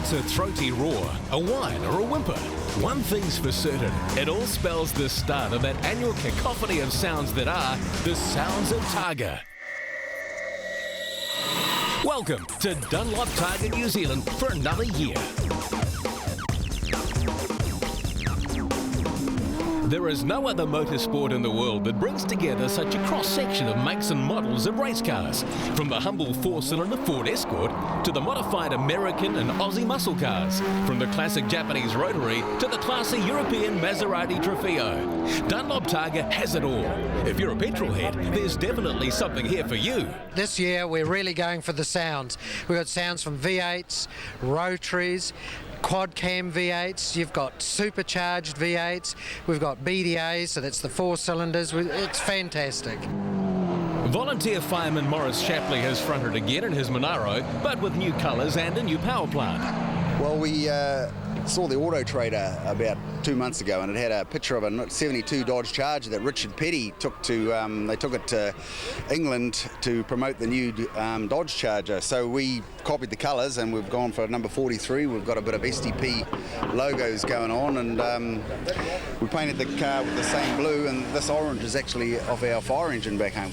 it's a throaty roar, a whine or a whimper, one thing's for certain, it all spells the start of that annual cacophony of sounds that are the sounds of Targa. Welcome to Dunlop Targa New Zealand for another year. There is no other motorsport in the world that brings together such a cross-section of makes and models of race cars, from the humble four-cylinder Ford Escort to the modified American and Aussie muscle cars, from the classic Japanese Rotary to the classy European Maserati Trofeo. Dunlop Targa has it all. If you're a petrol head, there's definitely something here for you. This year we're really going for the sounds. We've got sounds from V8s, Rotaries, quad cam V8s, you've got supercharged V8s, we've got BDAs, so that's the four cylinders. It's fantastic. Volunteer fireman Maurice Shapley has fronted again in his Monaro, but with new colours and a new power plant. Well, we saw the Auto Trader about 2 months ago, and it had a picture of a 72 Dodge Charger that Richard Petty took to, they took it to England to promote the new Dodge Charger. So we copied the colours and we've gone for number 43. We've got a bit of SDP logos going on, and we painted the car with the same blue, and this orange is actually off our fire engine back home.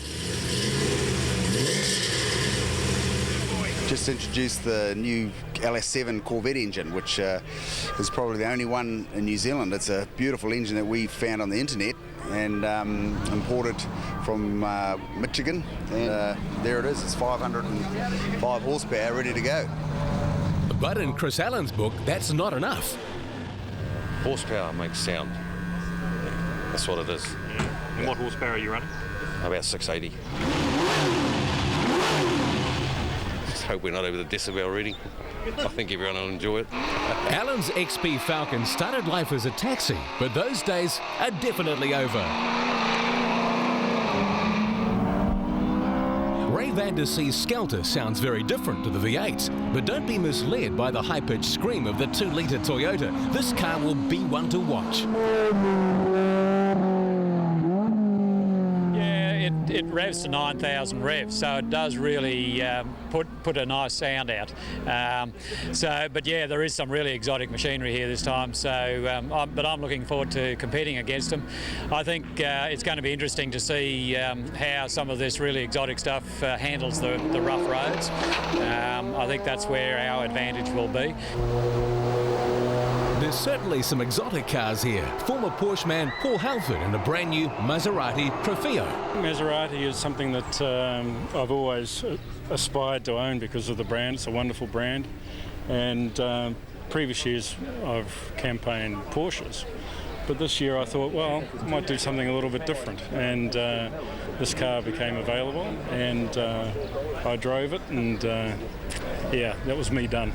Just introduced the new LS7 Corvette engine, which is probably the only one in New Zealand. It's a beautiful engine that we found on the internet and imported from Michigan. And there it is, it's 505 horsepower, ready to go. But in Chris Allen's book, that's not enough. Horsepower makes sound. That's what it is. And what horsepower are you running? About 680. Hope we're not over the decibel reading. I think everyone will enjoy it. Alan's XP Falcon started life as a taxi, but those days are definitely over. Ray Van Der See's Skelter sounds very different to the V8, but don't be misled by the high-pitched scream of the 2-litre Toyota. This car will be one to watch. It revs to 9,000 revs, so it does really put a nice sound out. But yeah, there is some really exotic machinery here this time. So, but I'm looking forward to competing against them. I think it's going to be interesting to see how some of this really exotic stuff handles the rough roads. I think that's where our advantage will be. There's certainly some exotic cars here. Former Porsche man Paul Halford in a brand new Maserati Trofeo. Maserati is something that I've always aspired to own because of the brand. It's a wonderful brand. And previous years I've campaigned Porsches. But this year I thought, well, I might do something a little bit different. And this car became available and I drove it, and yeah, that was me done.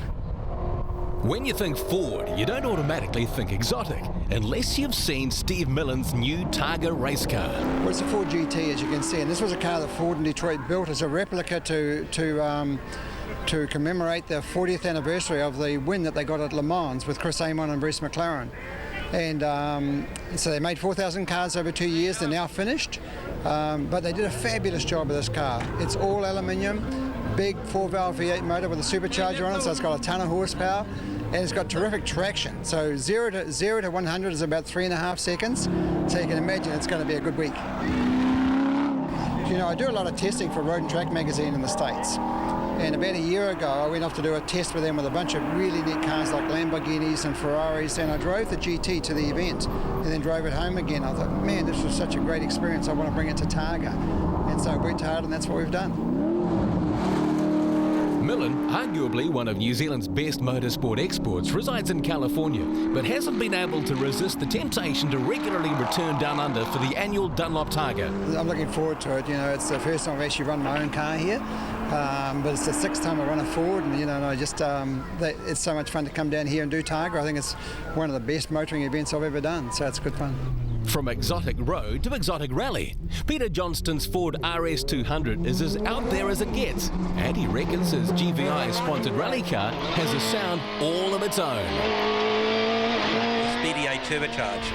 When you think Ford, you don't automatically think exotic, unless you've seen Steve Millen's new Targa race car. Well, it's a Ford GT, as you can see, and this was a car that Ford in Detroit built as a replica to commemorate the 40th anniversary of the win that they got at Le Mans with Chris Amon and Bruce McLaren. And so they made 4,000 cars over 2 years. They're now finished, but they did a fabulous job with this car. It's all aluminium, big 4-valve V8 motor with a supercharger on it, so it's got a ton of horsepower, and it's got terrific traction. So 0 to 100 is about 3.5 seconds, so you can imagine it's going to be a good week. You know, I do a lot of testing for Road and Track magazine in the States. And about a year ago, I went off to do a test with them with a bunch of really neat cars like Lamborghinis and Ferraris, and I drove the GT to the event and then drove it home again. I thought, man, this was such a great experience. I want to bring it to Targa. And so I worked hard, and that's what we've done. Millen, arguably one of New Zealand's best motorsport exports, resides in California, but hasn't been able to resist the temptation to regularly return down under for the annual Dunlop Targa. I'm looking forward to it. You know, it's the first time I've actually run my own car here, but it's the 6th time I run a Ford, and you know, I just it's so much fun to come down here and do Targa. I think it's one of the best motoring events I've ever done, so it's good fun. From exotic road to exotic rally, Peter Johnston's Ford RS200 is as out there as it gets, and he reckons his GVI-sponsored rally car has a sound all of its own. It's BDA turbocharged.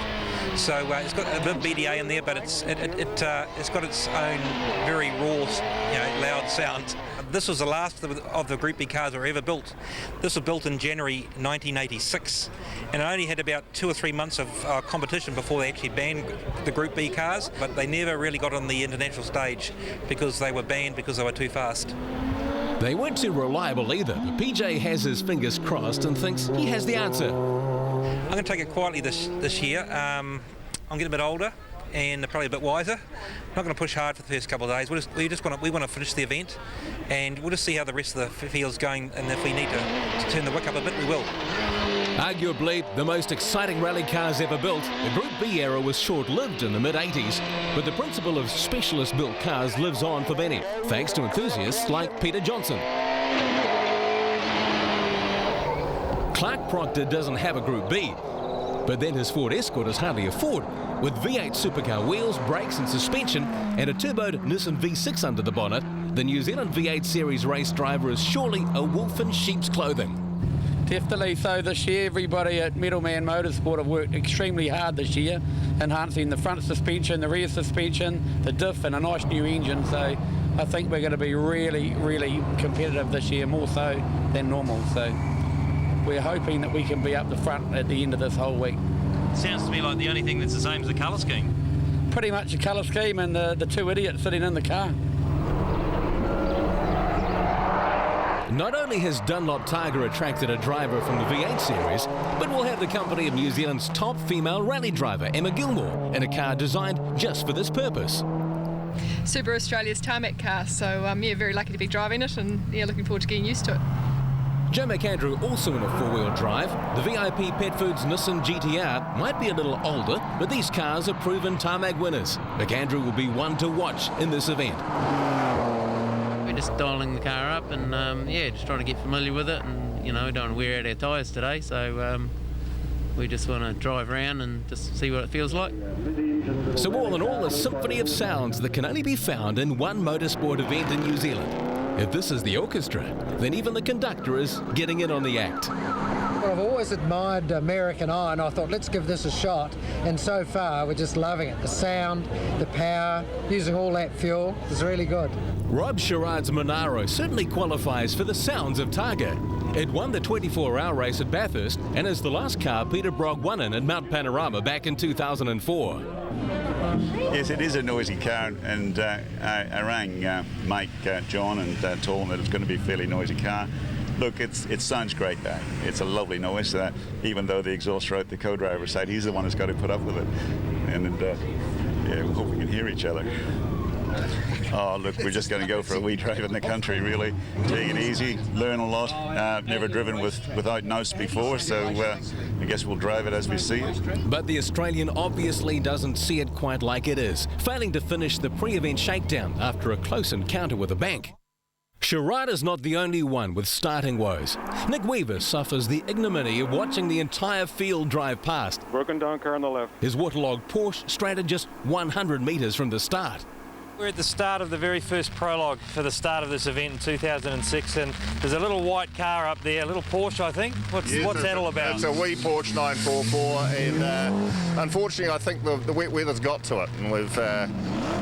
So it's got a bit of BDA in there, but it's got its own very raw, loud sound. This was the last of the Group B cars that were ever built. This was built in January 1986, and it only had about 2 or 3 months of competition before they actually banned the Group B cars, but they never really got on the international stage because they were banned because they were too fast. They weren't too reliable either, but PJ has his fingers crossed and thinks he has the answer. I'm going to take it quietly this year. I'm getting a bit older and probably a bit wiser. I'm not going to push hard for the first couple of days. We want to finish the event, and we'll just see how the rest of the field's going, and if we need to turn the wick up a bit, we will. Arguably the most exciting rally cars ever built, the Group B era was short-lived in the mid-80s, but the principle of specialist-built cars lives on for many, thanks to enthusiasts like Peter Johnson. Clark Proctor doesn't have a Group B, but then his Ford Escort is hardly a Ford. With V8 supercar wheels, brakes and suspension, and a turboed Nissan V6 under the bonnet, the New Zealand V8 Series race driver is surely a wolf in sheep's clothing. Definitely so this year. Everybody at Middleman Motorsport have worked extremely hard this year, enhancing the front suspension, the rear suspension, the diff and a nice new engine. So I think we're going to be really, really competitive this year, more so than normal. So we're hoping that we can be up the front at the end of this whole week. Sounds to me like the only thing that's the same is the colour scheme. Pretty much the colour scheme and the two idiots sitting in the car. Not only has Dunlop Targa attracted a driver from the V8 series, but we'll have the company of New Zealand's top female rally driver, Emma Gilmore, in a car designed just for this purpose. Subaru Australia's tarmac car, so yeah, very lucky to be driving it, and yeah, looking forward to getting used to it. Joe McAndrew also in a four-wheel drive. The VIP Pet Foods Nissan GTR might be a little older, but these cars are proven tarmac winners. McAndrew will be one to watch in this event. We're just dialling the car up and yeah, just trying to get familiar with it, and we don't want to wear out our tyres today, so we just want to drive around and just see what it feels like. So all in all, a symphony of sounds that can only be found in one motorsport event in New Zealand. If this is the orchestra, then even the conductor is getting in on the act. Well, I've always admired American Eye, and I thought, let's give this a shot. And so far, we're just loving it. The sound, the power, using all that fuel is really good. Rob Sherrod's Monaro certainly qualifies for the sounds of Targa. It won the 24-hour race at Bathurst and is the last car Peter Brogg won in at Mount Panorama back in 2004. Yes, it is a noisy car, and I rang Mike, John and told him that it's going to be a fairly noisy car. Look, it sounds great though. It's a lovely noise, even though the exhaust are out the co-driver's side. He's the one who's got to put up with it. And yeah, we hope we can hear each other. Oh, look, we're just going to go for a wee drive in the country, really. Take it easy, learn a lot. I've never driven without nous before, so I guess we'll drive it as we see it. But the Australian obviously doesn't see it quite like it is, failing to finish the pre-event shakedown after a close encounter with a bank. Sherrod is not the only one with starting woes. Nick Weaver suffers the ignominy of watching the entire field drive past. Broken down car on the left. His waterlogged Porsche stranded just 100 metres from the start. We're at the start of the very first prologue for the start of this event in 2006, and there's a little white car up there, a little Porsche, I think. What's that all about? It's a wee Porsche 944, and unfortunately I think the wet weather's got to it, and we've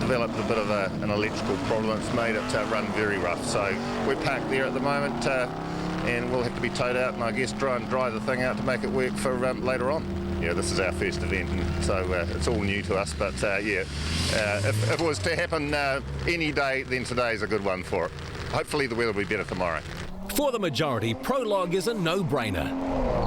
developed a bit of an electrical problem. It's made it run very rough, so we're parked there at the moment, and we'll have to be towed out and I guess try and dry the thing out to make it work for later on. Yeah, this is our first event, so it's all new to us, but yeah, if it was to happen any day, then today's a good one for it. Hopefully the weather will be better tomorrow. For the majority, prologue is a no-brainer.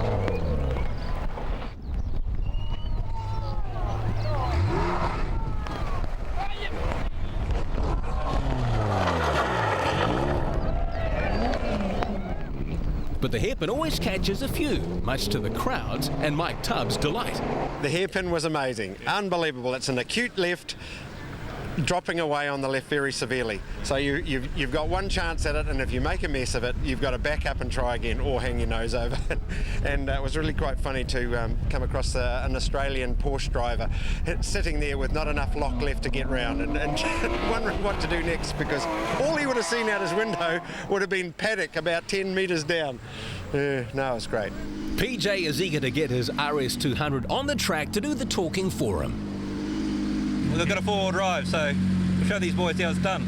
But the hairpin always catches a few, much to the crowd's and Mike Tubbs' delight. The hairpin was amazing, unbelievable. It's an acute left, dropping away on the left very severely. So you've got one chance at it, and if you make a mess of it, you've got to back up and try again or hang your nose over. And it was really quite funny to come across an Australian Porsche driver sitting there with not enough lock left to get round and wondering what to do next, because all he would have seen out his window would have been paddock about 10 metres down. No, it was great. PJ is eager to get his RS200 on the track to do the talking for him. We've got a four-wheel drive, so we'll show these boys how it's done.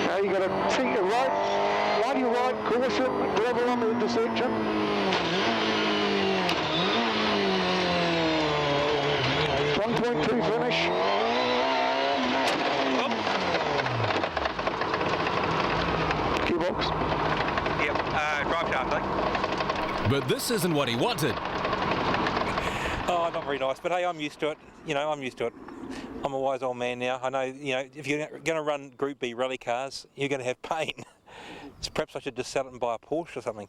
Now you got to see your right, your right, caution, level on the intersection. 1.2 finish. Gearbox. Yep, drive shaft, eh? But this isn't what he wanted. Oh, not very nice, but hey, I'm used to it. You know, I'm used to it. I'm a wise old man now. I know, you know, if you're going to run Group B rally cars, you're going to have pain. So perhaps I should just sell it and buy a Porsche or something.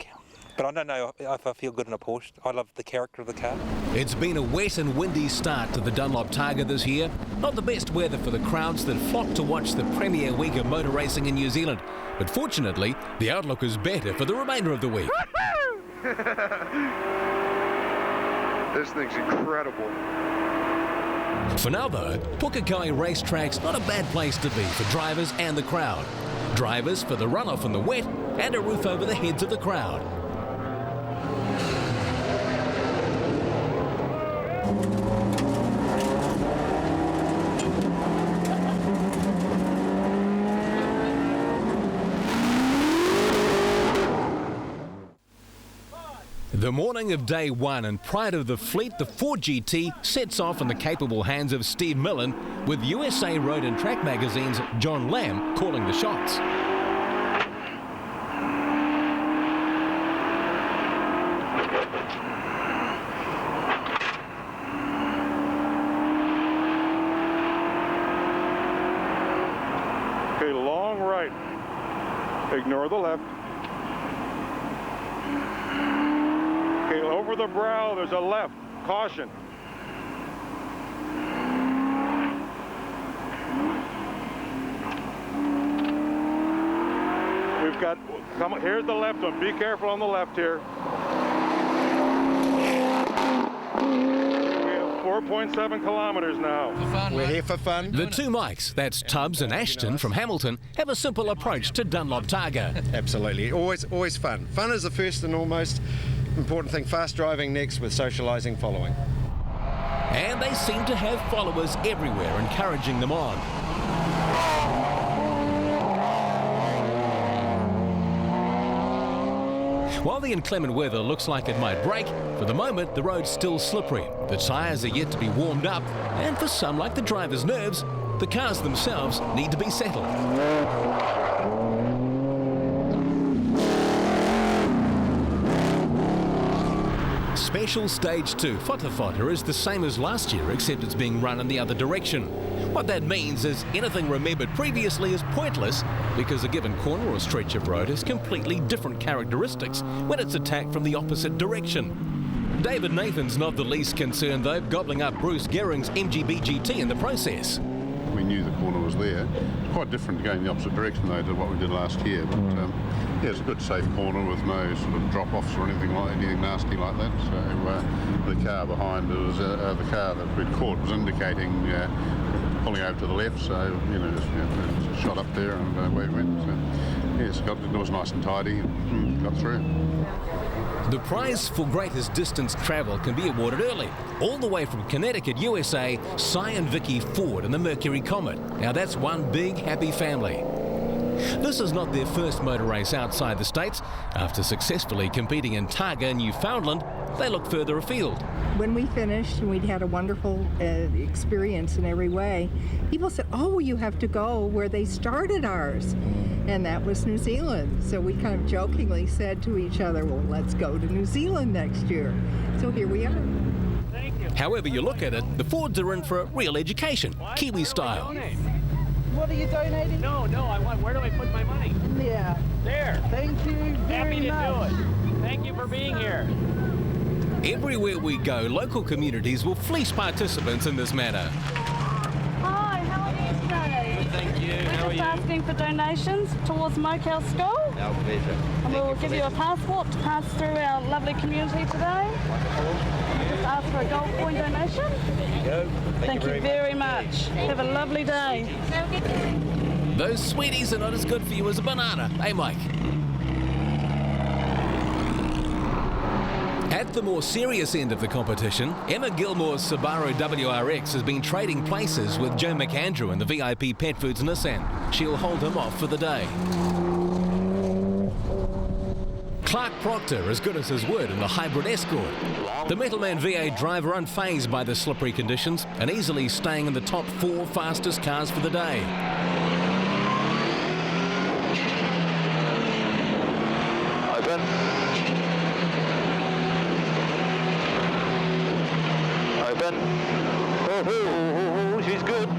But I don't know if I feel good in a Porsche. I love the character of the car. It's been a wet and windy start to the Dunlop Targa this year. Not the best weather for the crowds that flock to watch the premier week of motor racing in New Zealand. But fortunately, the outlook is better for the remainder of the week. This thing's incredible. For now though, Pukekohe Racetrack's not a bad place to be for drivers and the crowd. Drivers for the runoff in the wet and a roof over the heads of the crowd. The morning of day one and pride of the fleet, the Ford GT sets off in the capable hands of Steve Millen, with USA Road and Track magazine's John Lamb calling the shots. Okay, long right. Ignore the left. Okay, over the brow, there's a left. Caution. We've got, come on, here's the left one. Be careful on the left here. We have 4.7 kilometers now. We're here for fun. The two Mikes, that's Tubbs and Ashton from Hamilton, have a simple approach to Dunlop Targa. Absolutely, always fun. Fun is the first and almost important thing. Fast driving next, with socialising following. And they seem to have followers everywhere encouraging them on. While the inclement weather looks like it might break, for the moment the road's still slippery. The tyres are yet to be warmed up, and for some, like the driver's nerves, the cars themselves need to be settled. Special Stage 2 Whatawhata is the same as last year, except it's being run in the other direction. What that means is anything remembered previously is pointless, because a given corner or stretch of road has completely different characteristics when it's attacked from the opposite direction. David Nathan's not the least concerned though, gobbling up Bruce Gering's MGB GT in the process. We knew the corner was there. It's quite different going the opposite direction though to what we did last year. But yeah, it's a good safe corner with no sort of drop-offs or anything nasty like that. So the car behind us, the car that we'd caught was indicating pulling over to the left. So just shot up there and away we went. So, yes, it was nice and tidy. Got through. The prize for greatest distance travel can be awarded early, all the way from Connecticut, USA, Cy and Vicky Ford in the Mercury Comet. Now that's one big happy family. This is not their first motor race outside the States. After successfully competing in Targa, Newfoundland, they look further afield. When we finished and we'd had a wonderful experience in every way, people said, oh, you have to go where they started ours. And that was New Zealand. So we kind of jokingly said to each other, well, let's go to New Zealand next year. So here we are. However you look at it, the Fords are in for a real education, Kiwi style. What are you donating? No, I want, where do I put my money? Yeah. There. Thank you very much. Happy to do it. Thank you for being here. Everywhere we go, local communities will fleece participants in this manner. Hi, how are you today? Thank you. We're just asking for donations towards Mokel School. Our pleasure. And we will give you a passport to pass through our lovely community today. We just ask for a gold coin donation. There you go. Thank you very much. Have a lovely day. Those sweeties are not as good for you as a banana, eh, Mike? At the more serious end of the competition, Emma Gilmore's Subaru WRX has been trading places with Joe McAndrew in the VIP Pet Foods Nissan. She'll hold him off for the day. Clark Proctor as good as his word in the hybrid Escort. The Metalman V8 driver unfazed by the slippery conditions and easily staying in the top 4 fastest cars for the day. Open. Open. Oh, she's good.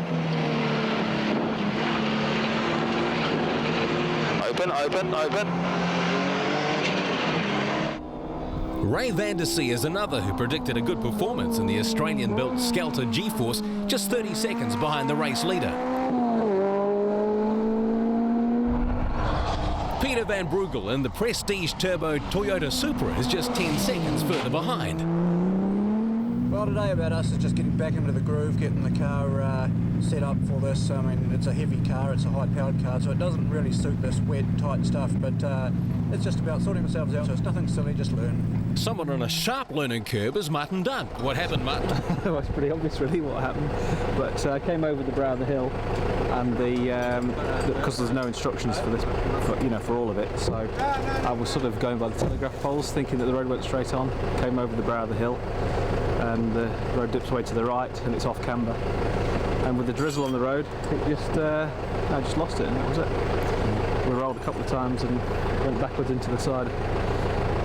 Open. Ray Van Der Sea is another who predicted a good performance in the Australian-built Skelter G-Force, just 30 seconds behind the race leader. Peter Van Brugel in the Prestige Turbo Toyota Supra is just 10 seconds further behind. Well, today about us is just getting back into the groove, getting the car set up for this. I mean, it's a heavy car, it's a high-powered car, so it doesn't really suit this wet, tight stuff, but it's just about sorting ourselves out, so it's nothing silly, just learn. Someone on a sharp learning curve is Martin Dunn. What happened, Martin? Well, it's pretty obvious really what happened, but I came over the brow of the hill, and because there's no instructions for this, for all of it, so I was sort of going by the telegraph poles, thinking that the road went straight on, came over the brow of the hill, and the road dips away to the right, and it's off camber. And with the drizzle on the road, I just lost it, and that was it. We rolled a couple of times and went backwards into the side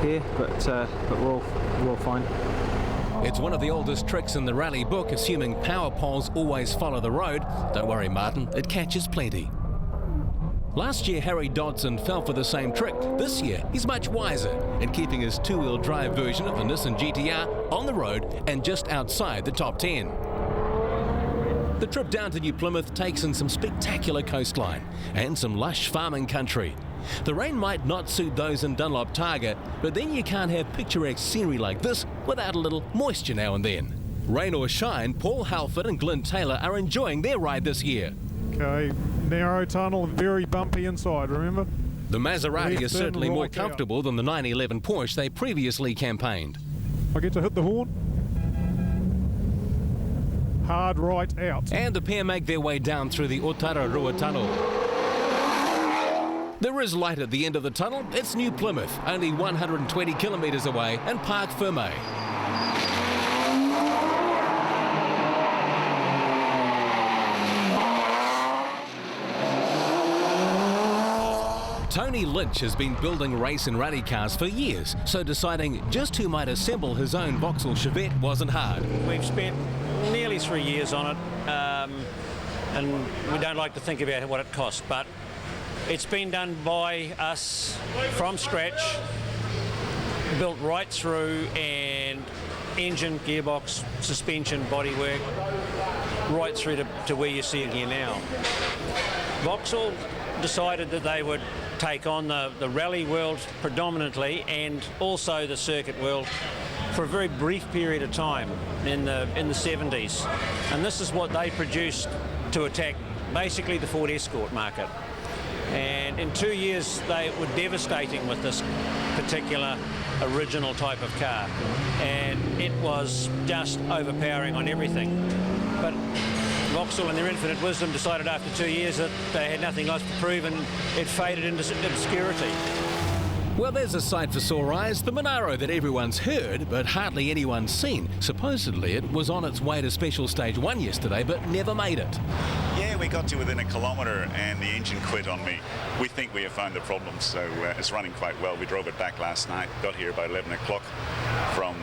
here, but we're all fine. It's one of the oldest tricks in the rally book, assuming power poles always follow the road. Don't worry, Martin, it catches plenty. Last year, Harry Dodson fell for the same trick. This year, he's much wiser in keeping his two-wheel drive version of the Nissan GTR on the road and just outside the top 10. The trip down to New Plymouth takes in some spectacular coastline and some lush farming country. The rain might not suit those in Dunlop Targa, but then you can't have picturesque scenery like this without a little moisture now and then. Rain or shine, Paul Halford and Glenn Taylor are enjoying their ride this year. Okay, narrow tunnel, very bumpy inside, remember? The Maserati is certainly more comfortable than the 911 Porsche they previously campaigned. I get to hit the horn. Hard right out. And the pair make their way down through the Otararua Tunnel. There is light at the end of the tunnel. It's New Plymouth, only 120 kilometres away, and Parc Fermé. Tony Lynch has been building race and rally cars for years, so deciding just who might assemble his own Vauxhall Chevette wasn't hard. We've spent nearly 3 years on it, and we don't like to think about what it cost, but it's been done by us from scratch, built right through, and engine, gearbox, suspension, bodywork, right through to where you see it here now. Vauxhall decided that they would take on the rally world predominantly and also the circuit world for a very brief period of time in the 70s. And this is what they produced to attack basically the Ford Escort market. And in 2 years, they were devastating with this particular original type of car. And it was just overpowering on everything. But Vauxhall, in their infinite wisdom, decided after 2 years that they had nothing left to prove, and it faded into obscurity. Well, there's a sight for sore eyes, the Monaro that everyone's heard, but hardly anyone's seen. Supposedly, it was on its way to Special Stage 1 yesterday, but never made it. Yeah, we got to within a kilometre and the engine quit on me. We think we have found the problem, so it's running quite well. We drove it back last night, got here about 11 o'clock from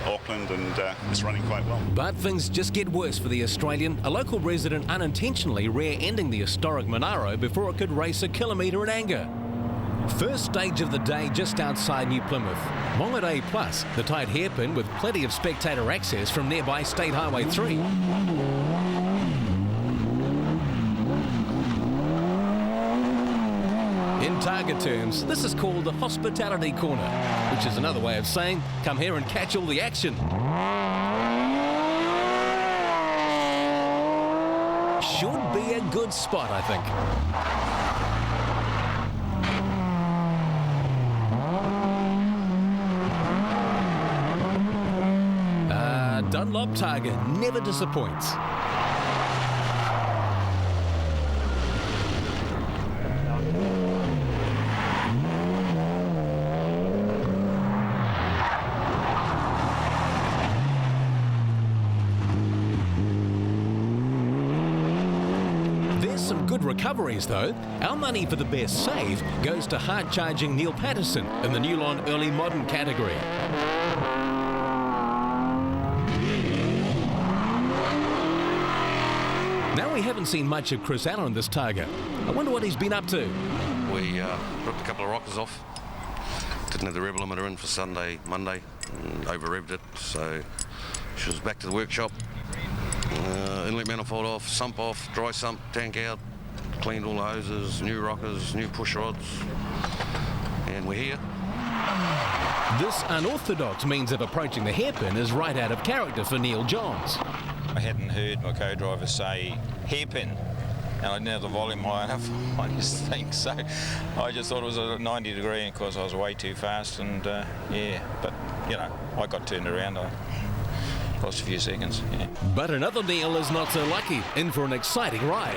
Auckland, and it's running quite well. But things just get worse for the Australian. A local resident unintentionally rear-ending the historic Monaro before it could race a kilometre in anger. First stage of the day just outside New Plymouth. Mongaday Plus, the tight hairpin with plenty of spectator access from nearby State Highway 3. In Targa terms, this is called the Hospitality Corner, which is another way of saying, come here and catch all the action. Should be a good spot, I think. Dunlop Targa never disappoints. Some good recoveries though. Our money for the best save goes to hard-charging Neil Patterson in the Newlon Early Modern category. Now we haven't seen much of Chris Allen this Targa. I wonder what he's been up to. We ripped a couple of rockers off. Didn't have the rev limiter in for Monday, and over-revved it, so she was back to the workshop. Inlet manifold off, sump off, dry sump, tank out, cleaned all the hoses, new rockers, new push rods, and we're here. This unorthodox means of approaching the hairpin is right out of character for Neil Johns. I hadn't heard my co-driver say hairpin, and I didn't have the volume high enough, I just think so. I just thought it was a 90 degree, and of course I was way too fast, and yeah, but you know, I got turned around. I lost a few seconds, yeah. But another Neil is not so lucky, in for an exciting ride.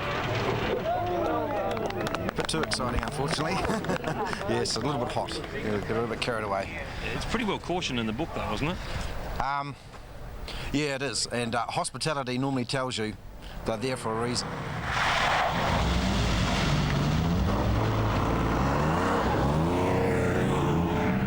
A bit too exciting, unfortunately. Yes, a little bit hot. Got a little bit carried away. It's pretty well cautioned in the book though, wasn't it? Yeah, it is. And hospitality normally tells you they're there for a reason.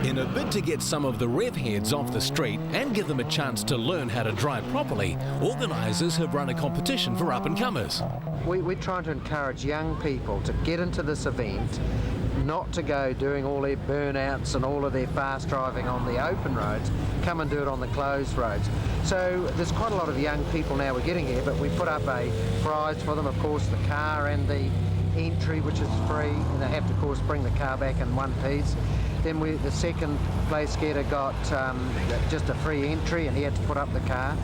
In a bid to get some of the rev heads off the street and give them a chance to learn how to drive properly, organisers have run a competition for up-and-comers. We're trying to encourage young people to get into this event, not to go doing all their burnouts and all of their fast driving on the open roads, come and do it on the closed roads. So there's quite a lot of young people now we're getting here, but we put up a prize for them, of course, the car and the entry, which is free, and they have to, of course, bring the car back in one piece. Then the second place getter got just a free entry, and he had to put up the car.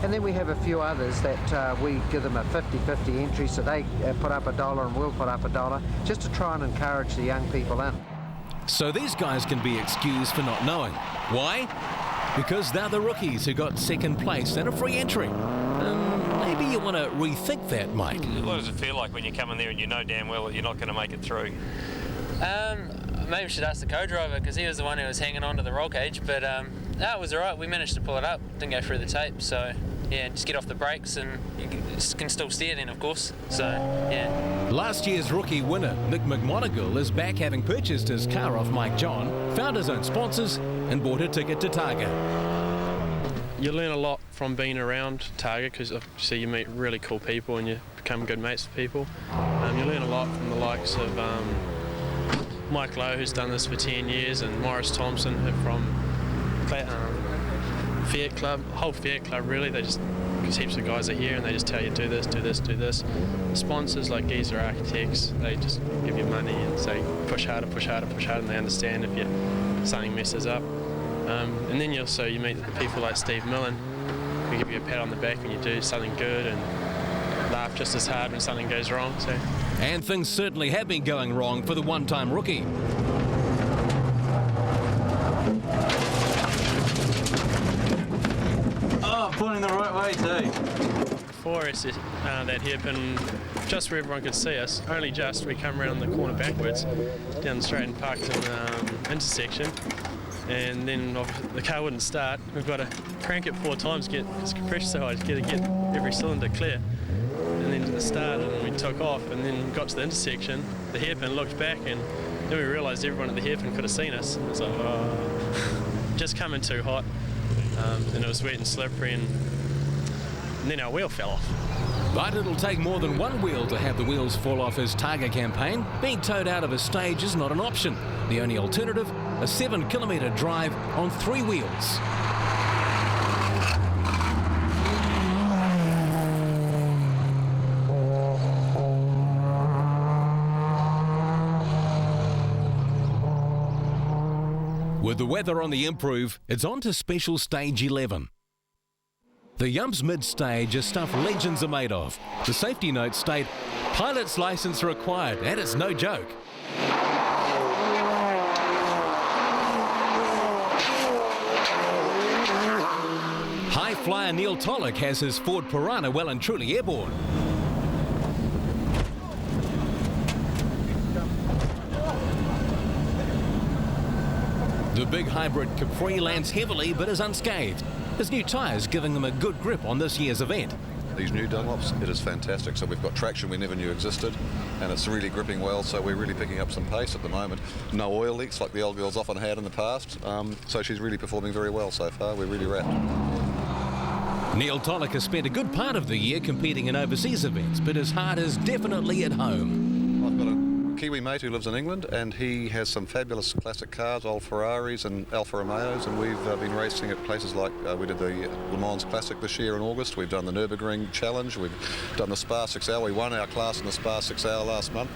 And then we have a few others that we give them a 50-50 entry, so they put up $1 and we'll put up $1, just to try and encourage the young people in. So these guys can be excused for not knowing. Why? Because they're the rookies who got second place and a free entry. Maybe you want to rethink that, Mike. What does it feel like when you come in there and you know damn well that you're not going to make it through? Maybe we should ask the co-driver, because he was the one who was hanging on to the roll cage, but no, it was alright. We managed to pull it up, didn't go through the tape, so yeah, just get off the brakes and you can still steer then, of course, so yeah. Last year's rookie winner, Nick McMonigal, is back having purchased his car off Mike John, found his own sponsors and bought a ticket to Targa. You learn a lot from being around Targa, because obviously you meet really cool people and you become good mates with people. You learn a lot from the likes of Mike Lowe, who's done this for 10 years, and Morris Thompson from Fiat Club, whole Fiat Club really. They just, because heaps of guys are here and they just tell you do this, do this, do this. Sponsors like Geezer Architects, they just give you money and say push harder, push harder, push harder, and they understand if something messes up. And then you meet people like Steve Millen, who give you a pat on the back when you do something good and laugh just as hard when something goes wrong. So. And things certainly have been going wrong for the one-time rookie. Oh, pointing the right way too. Before us, that hairpin, just where everyone could see us, only just, we come around the corner backwards, down the straight and parked in the intersection. And then the car wouldn't start. We've got to crank it 4 times to get this compressor so high to get every cylinder clear. And then it started and we took off, and then got to the intersection. The hairpin looked back, and then we realised everyone at the hairpin could have seen us. It was like, oh, just coming too hot. And it was wet and slippery, and then our wheel fell off. But it'll take more than one wheel to have the wheels fall off his Targa campaign. Being towed out of a stage is not an option. The only alternative, a 7-kilometre drive on 3 wheels. With the weather on the improve, it's on to special stage 11. The Yumps mid-stage is stuff legends are made of. The safety notes state, pilot's license required, and it's no joke. High flyer Neil Tollick has his Ford Piranha well and truly airborne. The big hybrid Capri lands heavily but is unscathed. His new tyres giving them a good grip on this year's event. These new Dunlops, it is fantastic. So we've got traction we never knew existed, and it's really gripping well, so we're really picking up some pace at the moment. No oil leaks like the old girls often had in the past, so she's really performing very well so far. We're really wrapped. Neil Tollick has spent a good part of the year competing in overseas events, but his heart is definitely at home. I've got a Kiwi mate who lives in England, and he has some fabulous classic cars, old Ferraris and Alfa Romeos, and we've been racing at places like we did the Le Mans Classic this year in August. We've done the Nürburgring Challenge. We've done the Spa 6 Hour. We won our class in the Spa 6 Hour last month.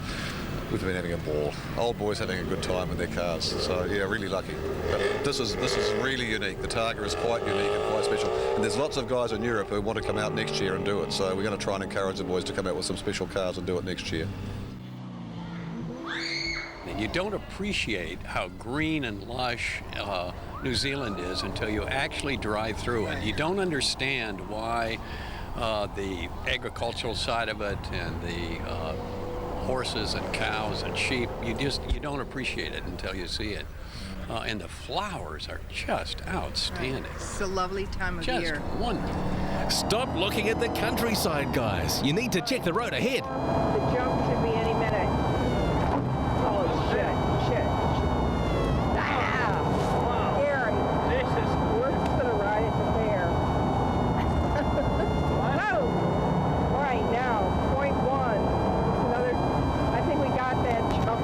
We've been having a ball. Old boys having a good time in their cars. So yeah, really lucky. But this is really unique. The Targa is quite unique and quite special. And there's lots of guys in Europe who want to come out next year and do it. So we're going to try and encourage the boys to come out with some special cars and do it next year. And you don't appreciate how green and lush New Zealand is until you actually drive through it. You don't understand why the agricultural side of it and the horses and cows and sheep, you don't appreciate it until you see it. And the flowers are just outstanding. Right. It's a lovely time of just year. Just wonderful. Stop looking at the countryside, guys. You need to check the road ahead. The jump should be any minute. Oh, shit. Ah! Gary. We're going to ride at the fair. Whoa! All right, now, point one. Another, I think we got that jump.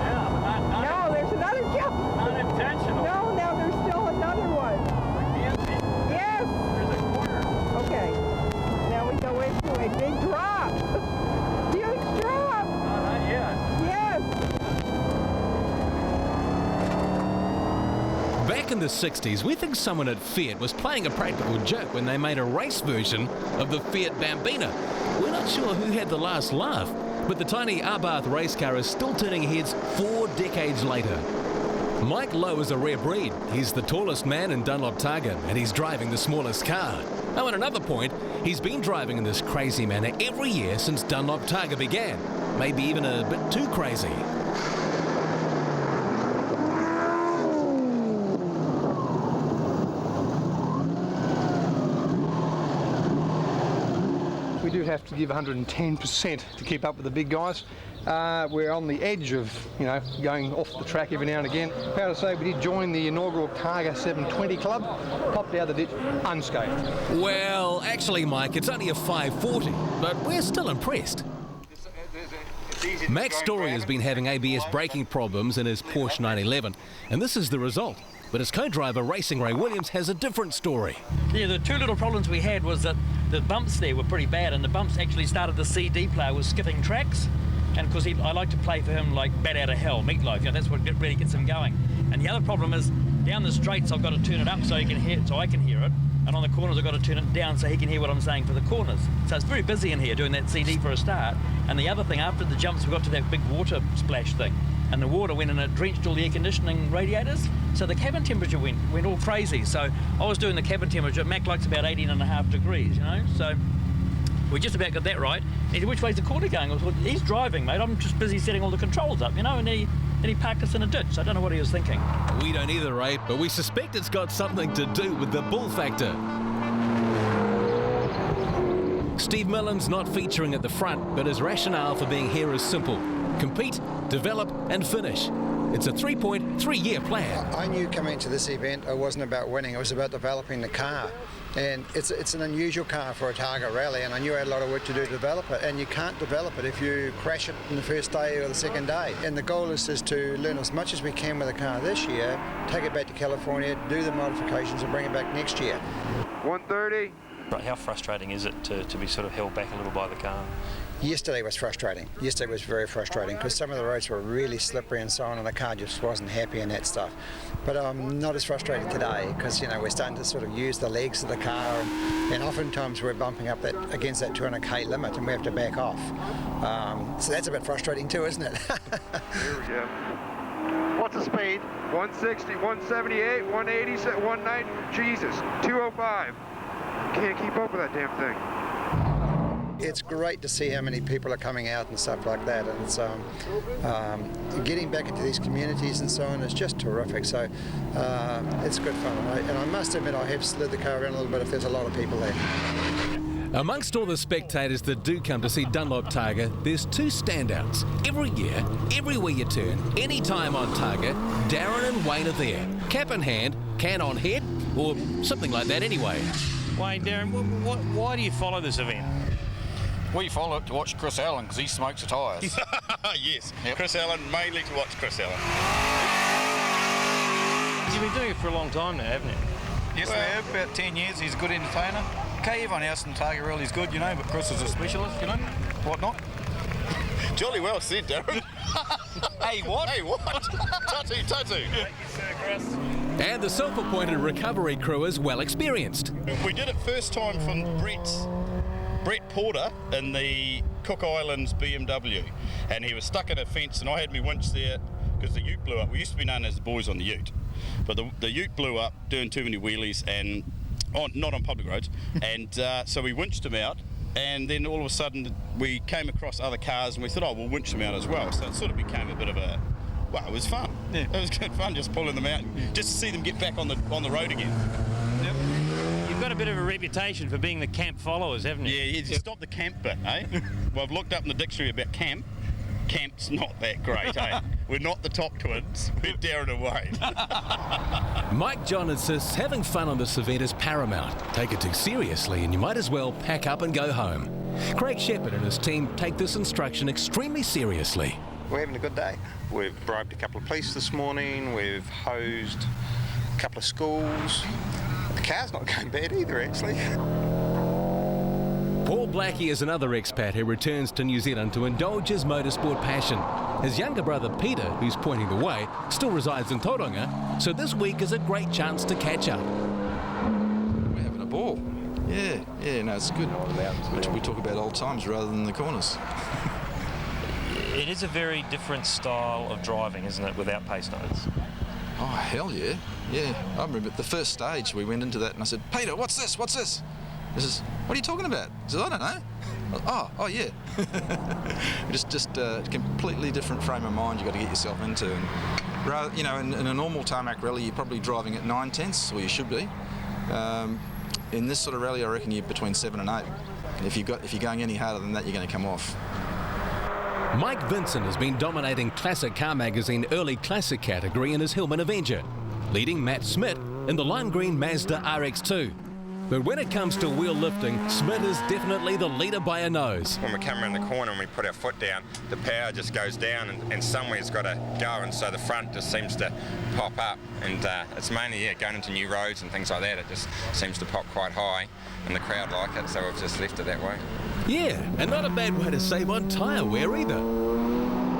Yeah, no, there's another jump. Unintentional. No, now there's still another one. Yes. There's a corner. Okay. Now we go into a big drop. Huge drop. Not yet. Yes. Back in the 60s, we think someone at Fiat was playing a practical joke when they made a race version of the Fiat Bambina. We're not sure who had the last laugh, but the tiny Abarth race car is still turning heads 4 decades later. Mike Lowe is a rare breed. He's the tallest man in Dunlop Targa, and he's driving the smallest car. Oh, and another point, he's been driving in this crazy manner every year since Dunlop Targa began. Maybe even a bit too crazy. We do have to give 110% to keep up with the big guys. We're on the edge of, going off the track every now and again. Proud to say we did join the inaugural Targa 720 club, popped out of the ditch unscathed. Well, actually, Mike, it's only a 540, but we're still impressed. Max Story has been having ABS braking problems in his Porsche 911, and this is the result. But his co-driver, Racing Ray Williams, has a different story. Yeah, the two little problems we had was that the bumps there were pretty bad, and the bumps actually started the CD player was skipping tracks. And because I like to play for him like Bat Out of Hell, Meatloaf, that's what really gets him going. And the other problem is down the straights I've got to turn it up so he can hear it, so I can hear it, and on the corners I've got to turn it down so he can hear what I'm saying for the corners. So it's very busy in here doing that CD for a start. And the other thing, after the jumps we got to that big water splash thing, and the water went and it drenched all the air conditioning radiators, so the cabin temperature went all crazy. So I was doing the cabin temperature, Mac likes about 18.5 degrees, so we just about got that right. And he said, which way's the corner going? I was, well, he's driving, mate, I'm just busy setting all the controls up, and he parked us in a ditch, so I don't know what he was thinking. We don't either, Ray, but we suspect it's got something to do with the bull factor. Steve Millen's not featuring at the front, but his rationale for being here is simple. Compete, develop and finish. It's a 3.3-year plan. I knew coming into this event it wasn't about winning, it was about developing the car. And it's an unusual car for a Targa rally, and I knew I had a lot of work to do to develop it, and you can't develop it if you crash it in the first day or the second day. And the goal is to learn as much as we can with the car this year, take it back to California, do the modifications and bring it back next year. 130. How frustrating is it to be sort of held back a little by the car? Yesterday was frustrating. Yesterday was very frustrating because some of the roads were really slippery and so on, and the car just wasn't happy and that stuff. But I'm not as frustrated today because we're starting to sort of use the legs of the car, and oftentimes we're bumping up against that 200k limit, and we have to back off. So that's a bit frustrating too, isn't it? Here we go. What's the speed? 160, 178, 180, 190. Jesus, 205. Can't keep up with that damn thing. It's great to see how many people are coming out and stuff like that, and it's getting back into these communities and so on is just terrific. So it's good fun, and I must admit I have slid the car around a little bit if there's a lot of people there. Amongst all the spectators that do come to see Dunlop Targa, there's two standouts. Every year, everywhere you turn, any time on Targa, Darren and Wayne are there. Cap in hand, can on head, or something like that anyway. Wayne, Darren, why do you follow this event? We follow it to watch Chris Allen because he smokes the tyres. Yes, yep. Chris Allen, mainly to watch Chris Allen. You've been doing it for a long time now, haven't you? Yes, we have, about 10 years. He's a good entertainer. Okay, everyone else in Targa really is good, you know, but Chris is a specialist, you know, whatnot. Jolly well said, Darren. Hey, what? Hey, what? Tatu. Thank you, sir, Chris. And the self-appointed recovery crew is well experienced. We did it first time from Brett Porter in the Cook Islands BMW, and he was stuck in a fence, and I had my winch there because the ute blew up. We used to be known as the boys on the ute, but the ute blew up doing too many wheelies and not on public roads, and so we winched him out, and then all of a sudden we came across other cars and we thought, oh, we'll winch them out as well. So it sort of became a bit of a, well, it was fun. Yeah. It was good fun just pulling them out, just to see them get back on the road again. Yep. You've got a bit of a reputation for being the camp followers, haven't you? Yeah, you stop the camp bit, eh? Well, I've looked up in the dictionary about camp. Camp's not that great, eh? We're not the top twins. We're Darren and Wayne. Mike John insists having fun on this event is paramount. Take it too seriously and you might as well pack up and go home. Craig Shepherd and his team take this instruction extremely seriously. We're having a good day. We've bribed a couple of police this morning. We've hosed a couple of schools. The car's not going bad either, actually. Paul Blackie is another expat who returns to New Zealand to indulge his motorsport passion. His younger brother Peter, who's pointing the way, still resides in Tauranga, so this week is a great chance to catch up. We're having a ball. Yeah, no, it's good. We talk about old times rather than the corners. It is a very different style of driving, isn't it, without pace notes? Oh, hell yeah. Yeah, I remember at the first stage we went into that and I said, Peter, what's this? What's this? He says, what are you talking about? He says, I don't know. Oh yeah. just a completely different frame of mind you've got to get yourself into. And rather, you know, in a normal tarmac rally, you're probably driving at 9/10, or you should be. In this sort of rally, I reckon you're between 7 and 8. If you're going any harder than that, you're going to come off. Mike Vincent has been dominating Classic Car Magazine Early Classic category in his Hillman Avenger, leading Matt Smith in the lime green Mazda RX-2. But when it comes to wheel lifting, Smith is definitely the leader by a nose. When we come around the corner and we put our foot down, the power just goes down and somewhere's got to go, and so the front just seems to pop up. And it's mainly, going into new roads and things like that, it just seems to pop quite high, and the crowd like it, so we've just left it that way. Yeah, and not a bad way to save on tyre wear either.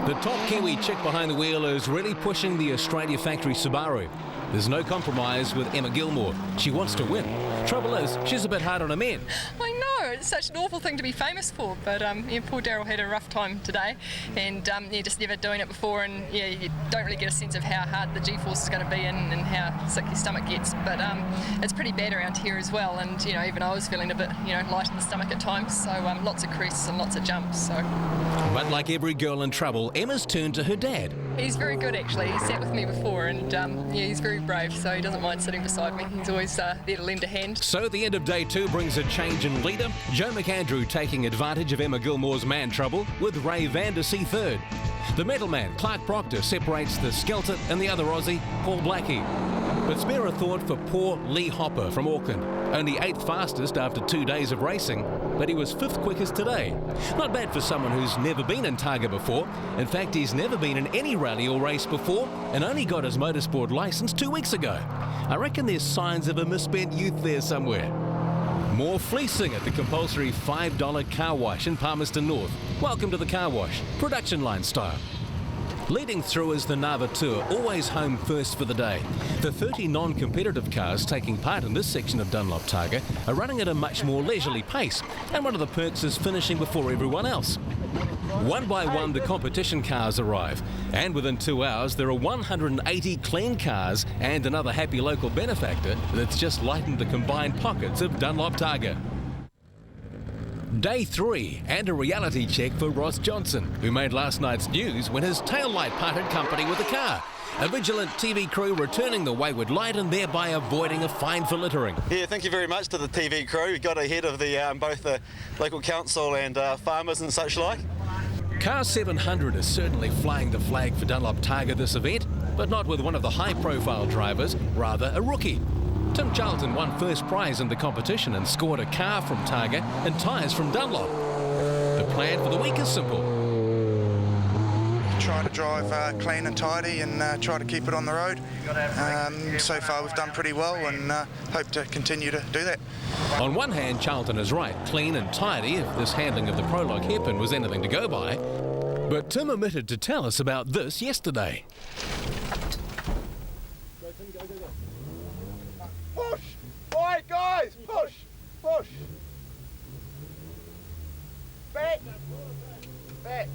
The top Kiwi chick behind the wheel is really pushing the Australia factory Subaru. There's no compromise with Emma Gilmore. She wants to win. Trouble is, she's a bit hard on her men. I know, it's such an awful thing to be famous for, but poor Daryl had a rough time today, and just never doing it before, and you don't really get a sense of how hard the G-force is going to be and how sick your stomach gets, but it's pretty bad around here as well, and even I was feeling a bit light in the stomach at times, so lots of crests and lots of jumps. So. But like every girl in trouble, Emma's turned to her dad. He's very good actually, he sat with me before, and he's very brave, so he doesn't mind sitting beside me. He's always there to lend a hand. So the end of day 2 brings a change in leader. Joe McAndrew taking advantage of Emma Gilmore's man trouble with Ray Van Der See third. The metal man, Clark Proctor, separates the Skelter and the other Aussie, Paul Blackie. But spare a thought for poor Lee Hopper from Auckland. Only 8th fastest after 2 days of racing, but he was 5th quickest today. Not bad for someone who's never been in Targa before. In fact, he's never been in any rally or race before and only got his motorsport licence 2 weeks ago. I reckon there's signs of a misspent youth there somewhere. More fleecing at the compulsory $5 car wash in Palmerston North. Welcome to the car wash, production line style. Leading through is the Nava Tour, always home first for the day. The 30 non-competitive cars taking part in this section of Dunlop Targa are running at a much more leisurely pace, and one of the perks is finishing before everyone else. One by one the competition cars arrive, and within 2 hours there are 180 clean cars and another happy local benefactor that's just lightened the combined pockets of Dunlop Targa. Day 3 and a reality check for Ross Johnson, who made last night's news when his taillight parted company with a car. A vigilant TV crew returning the wayward light and thereby avoiding a fine for littering. Yeah, thank you very much to the TV crew. We got ahead of the both the local council and farmers and such like. Car 700 is certainly flying the flag for Dunlop Targa this event, but not with one of the high-profile drivers, rather a rookie. Tim Charlton won first prize in the competition and scored a car from Targa and tyres from Dunlop. The plan for the week is simple. Try to drive clean and tidy and try to keep it on the road. So far we've done pretty well and hope to continue to do that. On one hand, Charlton is right, clean and tidy if this handling of the prologue hairpin was anything to go by. But Tim omitted to tell us about this yesterday. Push! Oi, guys! Push! Push! Back! Back!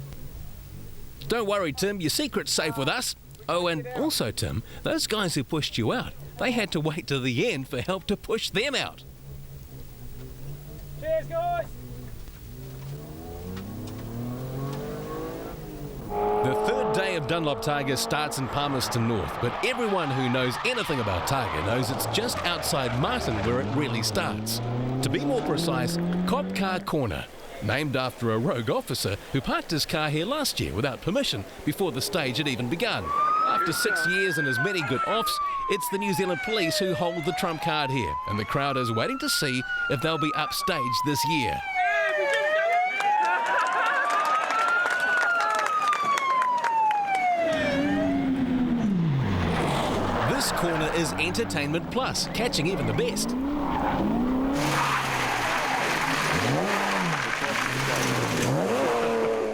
Don't worry, Tim, your secret's safe with us. Oh, and also, Tim, those guys who pushed you out, they had to wait to the end for help to push them out. Cheers, guys! The third day of Dunlop Targa starts in Palmerston North, but everyone who knows anything about Targa knows it's just outside Martin where it really starts. To be more precise, Cop Car Corner, named after a rogue officer who parked his car here last year without permission before the stage had even begun. After 6 years and as many good offs, it's the New Zealand Police who hold the trump card here, and the crowd is waiting to see if they'll be upstaged this year. This corner is entertainment plus, catching even the best.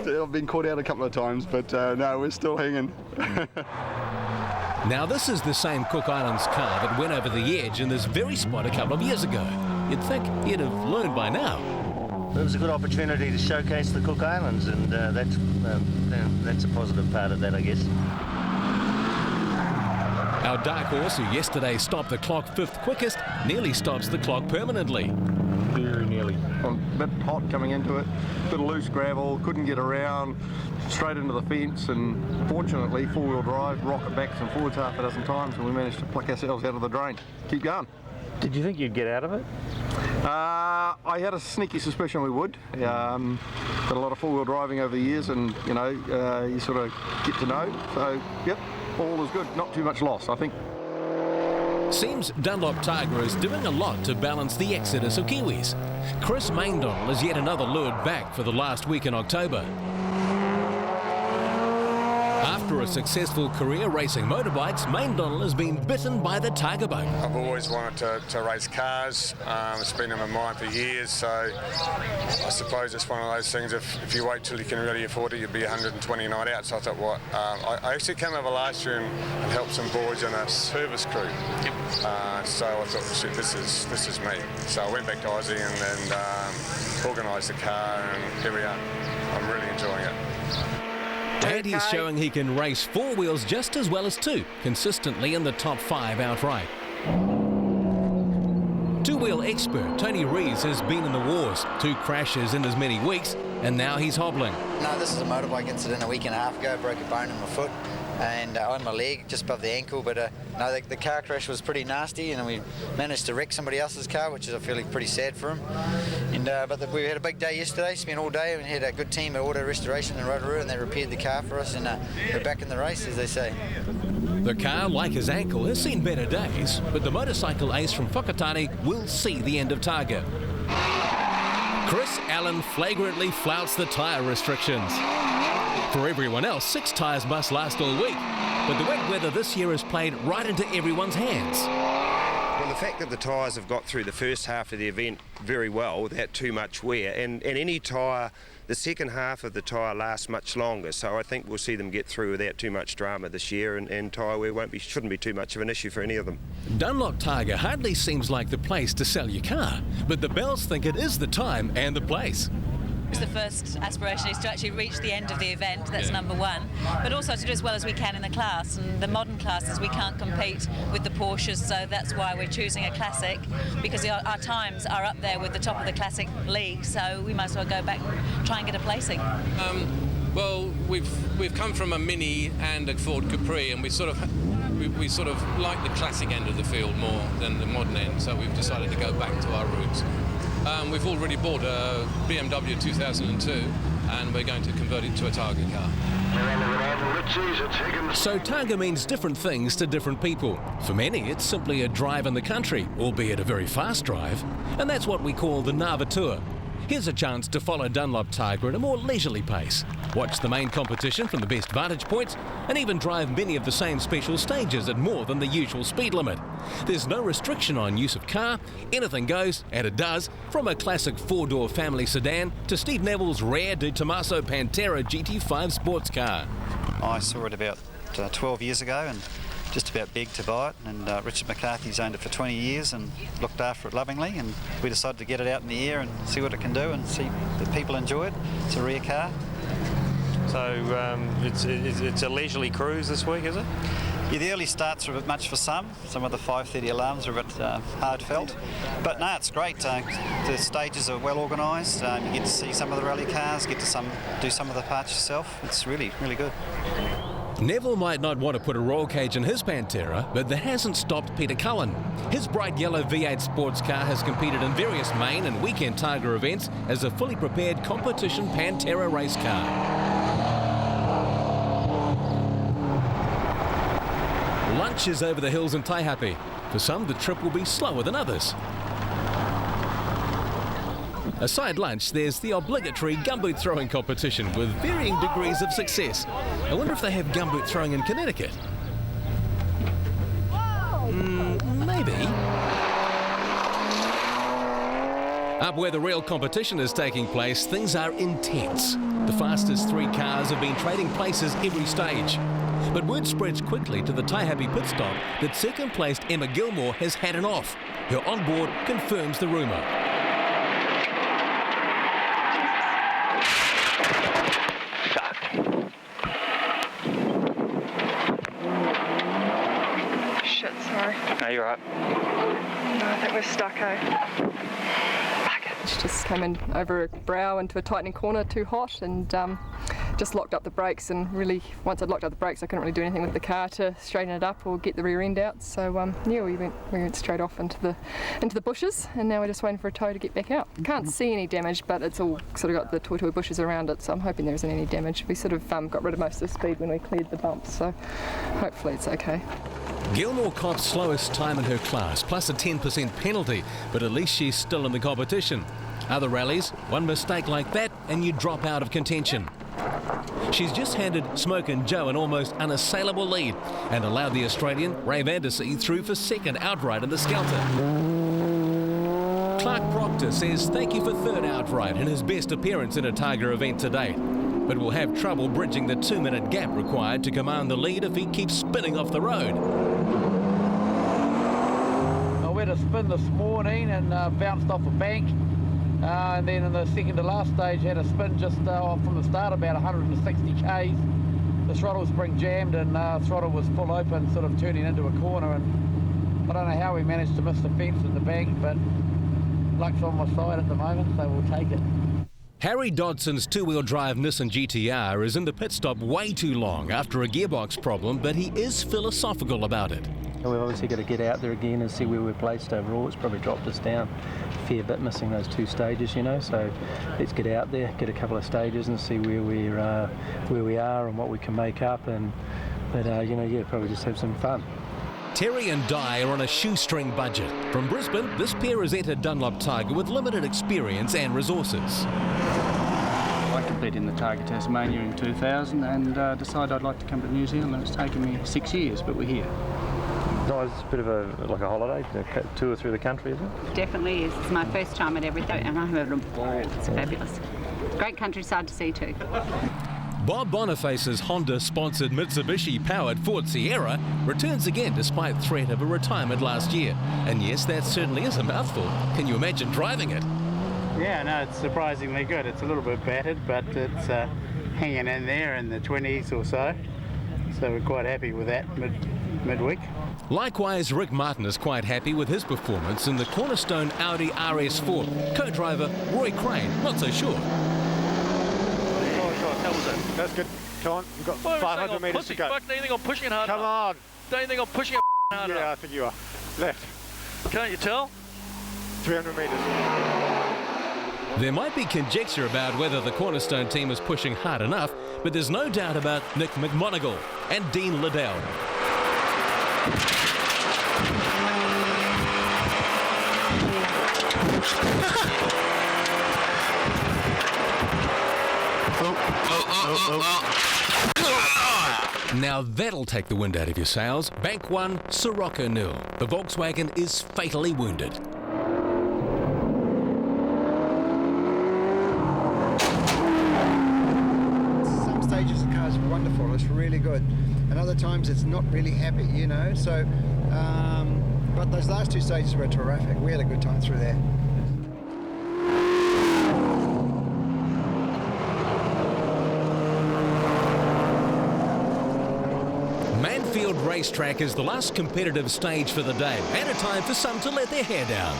I've been caught out a couple of times, but no, we're still hanging. Now this is the same Cook Islands car that went over the edge in this very spot a couple of years ago. You'd think he'd have learned by now. It was a good opportunity to showcase the Cook Islands, and that's a positive part of that, I guess. Our dark horse, who yesterday stopped the clock 5th quickest, nearly stops the clock permanently. Very nearly. I'm a bit hot coming into it, bit of loose gravel, couldn't get around, straight into the fence, and fortunately four-wheel drive, rocket backs and forwards half a dozen times, and we managed to pluck ourselves out of the drain. Keep going. Did you think you'd get out of it? I had a sneaky suspicion we would. Done a lot of four-wheel driving over the years, and you know, you sort of get to know. So, yep, all is good. Not too much loss, I think. Seems Dunlop Targa is doing a lot to balance the exodus of Kiwis. Chris Maindonald is yet another lured back for the last week in October. After a successful career racing motorbikes, Maindonald has been bitten by the Targa bug. I've always wanted to race cars. It's been in my mind for years, so I suppose it's one of those things, if you wait till you can really afford it, you'll be 120 night out. So I thought, what? I actually came over last year and helped some boys in a service crew. So I thought, shit, this is me. So I went back to Aussie and organised the car, and here we are. I'm really enjoying it. And he's showing he can race four wheels just as well as two, consistently in the top 5 outright. Two-wheel expert Tony Rees has been in the wars, 2 crashes in as many weeks, and now he's hobbling. No, this is a motorbike incident a week and a half ago. Broke a bone in my foot and on my leg, just above the ankle. But no, the car crash was pretty nasty, and we managed to wreck somebody else's car, which is I feel pretty sad for him. And but we had a big day yesterday. Spent all day, and we had a good team at Auto Restoration in Rotorua, and they repaired the car for us, and we're back in the race, as they say. The car, like his ankle, has seen better days, but the motorcycle ace from Whakatane will see the end of Targa. Chris Allen flagrantly flouts the tyre restrictions. For everyone else, 6 tyres must last all week, but the wet weather this year has played right into everyone's hands. Well, the fact that the tyres have got through the first half of the event very well without too much wear, and any tyre, the second half of the tyre lasts much longer, so I think we'll see them get through without too much drama this year, and tyre wear shouldn't be too much of an issue for any of them. Dunlop Targa hardly seems like the place to sell your car, but the Bells think it is the time and the place. The first aspiration is to actually reach the end of the event, that's number one, but also to do as well as we can in the class. And the modern classes, we can't compete with the Porsches, so that's why we're choosing a classic, because our times are up there with the top of the classic league, so we might as well go back and try and get a placing. Well, we've come from a Mini and a Ford Capri, and we sort of like the classic end of the field more than the modern end, so we've decided to go back to our roots. We've already bought a BMW 2002 and we're going to convert it to a Targa car. So Targa means different things to different people. For many, it's simply a drive in the country, albeit a very fast drive, and that's what we call the Nava Tour. Here's a chance to follow Dunlop Targa at a more leisurely pace, watch the main competition from the best vantage points, and even drive many of the same special stages at more than the usual speed limit. There's no restriction on use of car, anything goes, and it does, from a classic four-door family sedan to Steve Neville's rare De Tomaso Pantera GT5 sports car. I saw it about 12 years ago and just about begged to buy it, and Richard McCarthy's owned it for 20 years and looked after it lovingly, and we decided to get it out in the air and see what it can do and see that people enjoy it. It's a rare car. So it's a leisurely cruise this week, is it? Yeah, the early starts are a bit much for some. Some of the 5:30 alarms are a bit hard felt. But no, it's great. The stages are well organised. You get to see some of the rally cars, get to do some of the parts yourself. It's really, really good. Neville might not want to put a roll cage in his Pantera, but that hasn't stopped Peter Cullen. His bright yellow V8 sports car has competed in various main and weekend Targa events as a fully prepared competition Pantera race car. Lunch is over the hills in Taihape. For some, the trip will be slower than others. Aside lunch, there's the obligatory gumboot throwing competition with varying degrees of success. I wonder if they have gumboot throwing in Connecticut. Maybe. Up where the real competition is taking place, things are intense. The fastest three cars have been trading places every stage. But word spreads quickly to the Taihape pit stop that second-placed Emma Gilmore has had an off. Her onboard confirms the rumour. Shit, sorry. No, you're right. No, I think we're stuck, Just came in over a brow into a tightening corner, too hot, and just locked up the brakes, and really once I'd locked up the brakes I couldn't really do anything with the car to straighten it up or get the rear end out, so yeah, we went straight off into the bushes, and now we're just waiting for a tow to get back out. Can't see any damage, but it's all sort of got the toy bushes around it, so I'm hoping there isn't any damage. We sort of got rid of most of the speed when we cleared the bumps, so hopefully it's okay. Gilmore cops slowest time in her class, plus a 10% penalty, but at least she's still in the competition. Other rallies, one mistake like that and you drop out of contention. She's just handed Smoke and Joe an almost unassailable lead and allowed the Australian Ray Vandersea through for second outright in the Skelter. Clark Proctor says thank you for third outright in his best appearance in a Targa event to date, but will have trouble bridging the 2-minute gap required to command the lead if he keeps spinning off the road. I went a spin this morning and bounced off a bank. And then in the second to last stage had a spin just from the start about 160 k's. The throttle spring jammed and throttle was full open, sort of turning into a corner, and I don't know how we managed to miss the fence in the bank, but luck's on my side at the moment, so we'll take it. Harry Dodson's two-wheel drive Nissan GTR is in the pit stop way too long after a gearbox problem, but he is philosophical about it. We've obviously got to get out there again and see where we're placed overall. It's probably dropped us down a fair bit, missing those two stages, you know. So let's get out there, get a couple of stages, and see where we are and what we can make up. But you know, yeah, probably just have some fun. Terry and Di are on a shoestring budget. From Brisbane, this pair has entered Dunlop Targa with limited experience and resources. I competed in the Targa Tasmania in 2000 and decided I'd like to come to New Zealand. It's taken me 6 years, but we're here. Nice, bit of like a holiday, a tour through the country, is it? Definitely is. It's my first time at everything and I'm having a ball. It's fabulous. Great countryside to see too. Bob Boniface's Honda-sponsored Mitsubishi-powered Ford Sierra returns again despite threat of a retirement last year. And yes, that certainly is a mouthful. Can you imagine driving it? Yeah, no, it's surprisingly good. It's a little bit battered, but it's hanging in there in the 20s or so. So we're quite happy with that midweek. Likewise, Rick Martin is quite happy with his performance in the cornerstone Audi RS4. Co-driver Roy Crane, not so sure. That's good. Come on, we've got 500 metres to go. Fuck, don't you think I'm pushing it hard Come on. Don't you think I'm pushing it hard Yeah, I think you are. Left. Can't you tell? 300 metres. There might be conjecture about whether the Cornerstone team is pushing hard enough, but there's no doubt about Nick McMonigal and Dean Liddell. Now that'll take the wind out of your sails. Bank 1, Sirocco 0. The Volkswagen is fatally wounded. Some stages the car's wonderful, it's really good, and other times it's not really happy, you know, so but those last two stages were terrific. We had a good time through there. Manfield Racetrack is the last competitive stage for the day, and a time for some to let their hair down.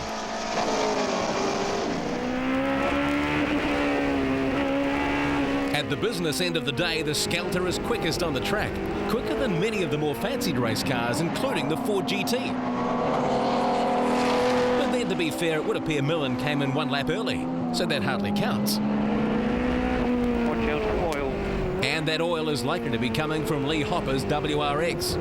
At the business end of the day, the Skelter is quickest on the track, quicker than many of the more fancied race cars, including the Ford GT. But then, to be fair, it would appear Millen came in 1 lap early, so that hardly counts. Watch out for oil. And that oil is likely to be coming from Lee Hopper's WRX.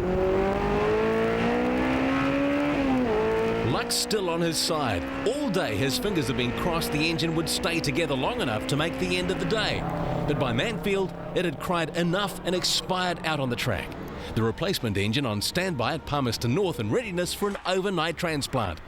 Luck's still on his side. All day his fingers have been crossed the engine would stay together long enough to make the end of the day. But by Manfield, it had cried enough and expired out on the track. The replacement engine on standby at Palmerston North in readiness for an overnight transplant.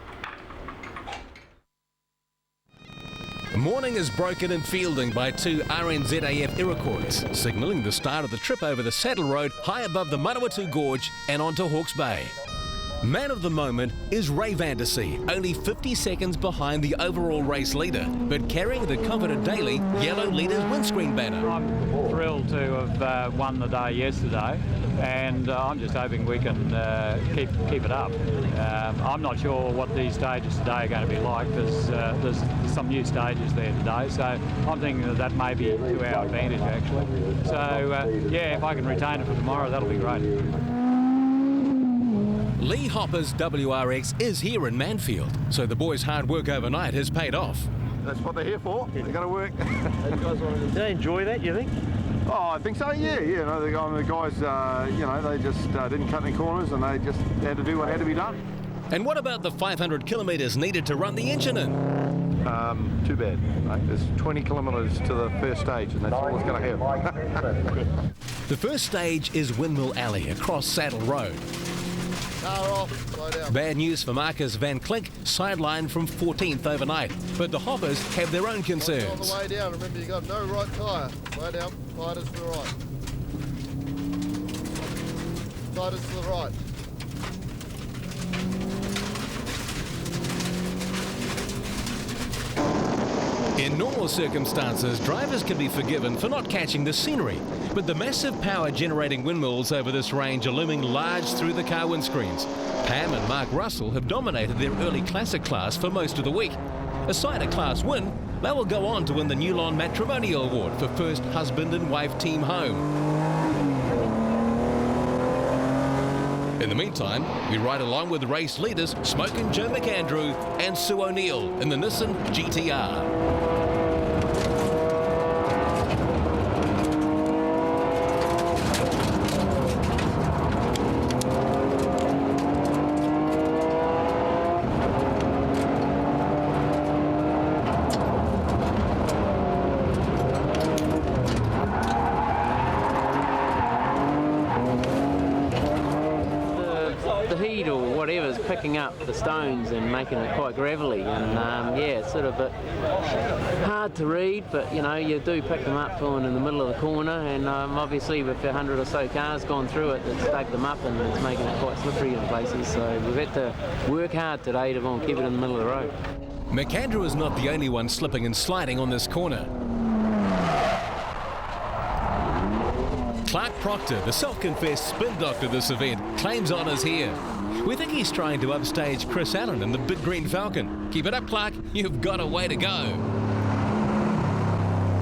Morning is broken in fielding by 2 RNZAF Iroquois, signalling the start of the trip over the Saddle Road high above the Manawatu Gorge and onto Hawke's Bay. Man of the moment is Ray Vandersea, only 50 seconds behind the overall race leader, but carrying the Confident Daily yellow leader's windscreen banner. I'm thrilled to have won the day yesterday, and I'm just hoping we can keep it up. I'm not sure what these stages today are going to be like. There's some new stages there today, so I'm thinking that may be to our advantage actually. So yeah, if I can retain it for tomorrow, that'll be great. Lee Hopper's WRX is here in Manfield, so the boys' hard work overnight has paid off. That's what they're here for. They've got to work. Did they enjoy that, you think? Oh, I think so, yeah. You know, the guys, you know, they just didn't cut any corners and they just had to do what had to be done. And what about the 500 kilometres needed to run the engine in? Too bad. Right? There's 20 kilometres to the first stage and that's all it's going to have. The first stage is Windmill Alley across Saddle Road. Car off, slow down. Bad news for Marcus Van Klink, sidelined from 14th overnight. But the Hoppers have their own concerns. On the way down, remember you got no right tyre. Slow down, tyre to the right. Tyre to the right. In normal circumstances, drivers can be forgiven for not catching the scenery, but the massive power-generating windmills over this range are looming large through the car windscreens. Pam and Mark Russell have dominated their early classic class for most of the week. Aside a class win, they will go on to win the Newlon Matrimonial Award for first husband and wife team home. In the meantime, we ride along with race leaders Smokin' Joe McAndrew and Sue O'Neill in the Nissan GTR. The heat or picking up the stones and making it quite gravelly, and yeah, it's sort of a bit hard to read, but you know, you do pick them up going in the middle of the corner, and obviously with 100 or so cars gone through it, it's dug them up and it's making it quite slippery in places, so we've had to work hard today to keep it in the middle of the road. McAndrew is not the only one slipping and sliding on this corner. Clark Proctor, the self-confessed spin doctor this event, claims honours here. We think he's trying to upstage Chris Allen in the Big Green Falcon. Keep it up, Clark. You've got a way to go.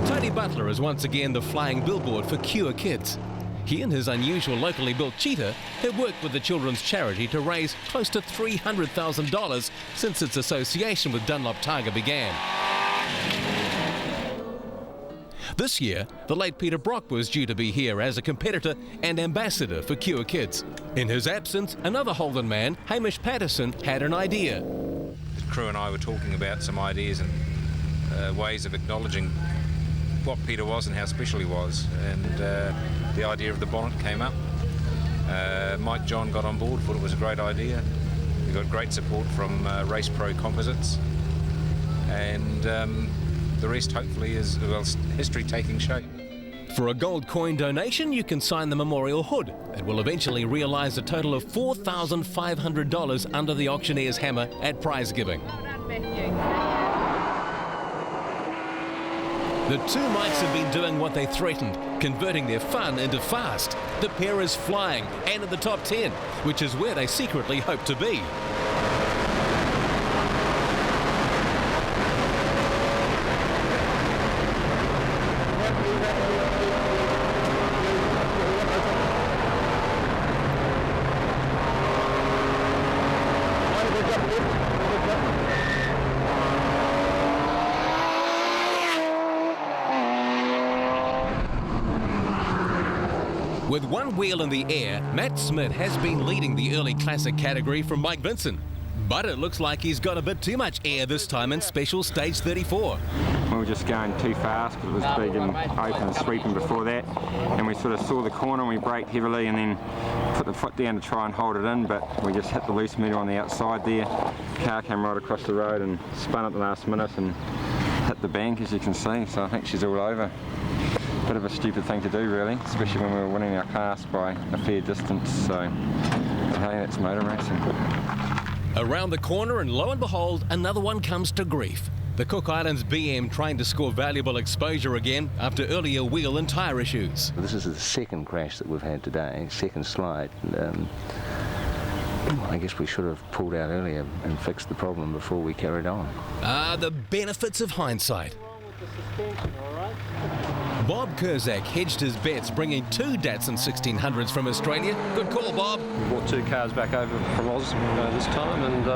Tony Butler is once again the flying billboard for Cure Kids. He and his unusual locally built cheetah have worked with the children's charity to raise close to $300,000 since its association with Dunlop Targa began. This year, the late Peter Brock was due to be here as a competitor and ambassador for Cure Kids. In his absence, another Holden man, Hamish Patterson, had an idea. The crew and I were talking about some ideas and ways of acknowledging what Peter was and how special he was, and the idea of the bonnet came up. Mike John got on board, thought it was a great idea. We got great support from Race Pro Composites, and the rest hopefully is, well, history taking shape. For a gold coin donation, you can sign the memorial hood. It will eventually realise a total of $4,500 under the auctioneer's hammer at prize giving. The two mics have been doing what they threatened, converting their fun into fast. The pair is flying and in the top 10, which is where they secretly hope to be. With one wheel in the air, Matt Smith has been leading the early classic category from Mike Vinson. But it looks like he's got a bit too much air this time in special stage 34. We were just going too fast because it was big and open and sweeping before that. And we sort of saw the corner and we braked heavily and then put the foot down to try and hold it in, but we just hit the loose meter on the outside there. Car came right across the road and spun at the last minute and hit the bank, as you can see, so I think she's all over. Bit of a stupid thing to do, really, especially when we were winning our class by a fair distance, so hey, that's motor racing. Around the corner, and lo and behold, another one comes to grief. The Cook Islands BM trying to score valuable exposure again after earlier wheel and tyre issues. This is the second crash that we've had today, second slide. I guess we should have pulled out earlier and fixed the problem before we carried on. The benefits of hindsight. Bob Kurzak hedged his bets, bringing two Datsun 1600s from Australia. Good call, Bob. We brought two cars back over from Oz this time, and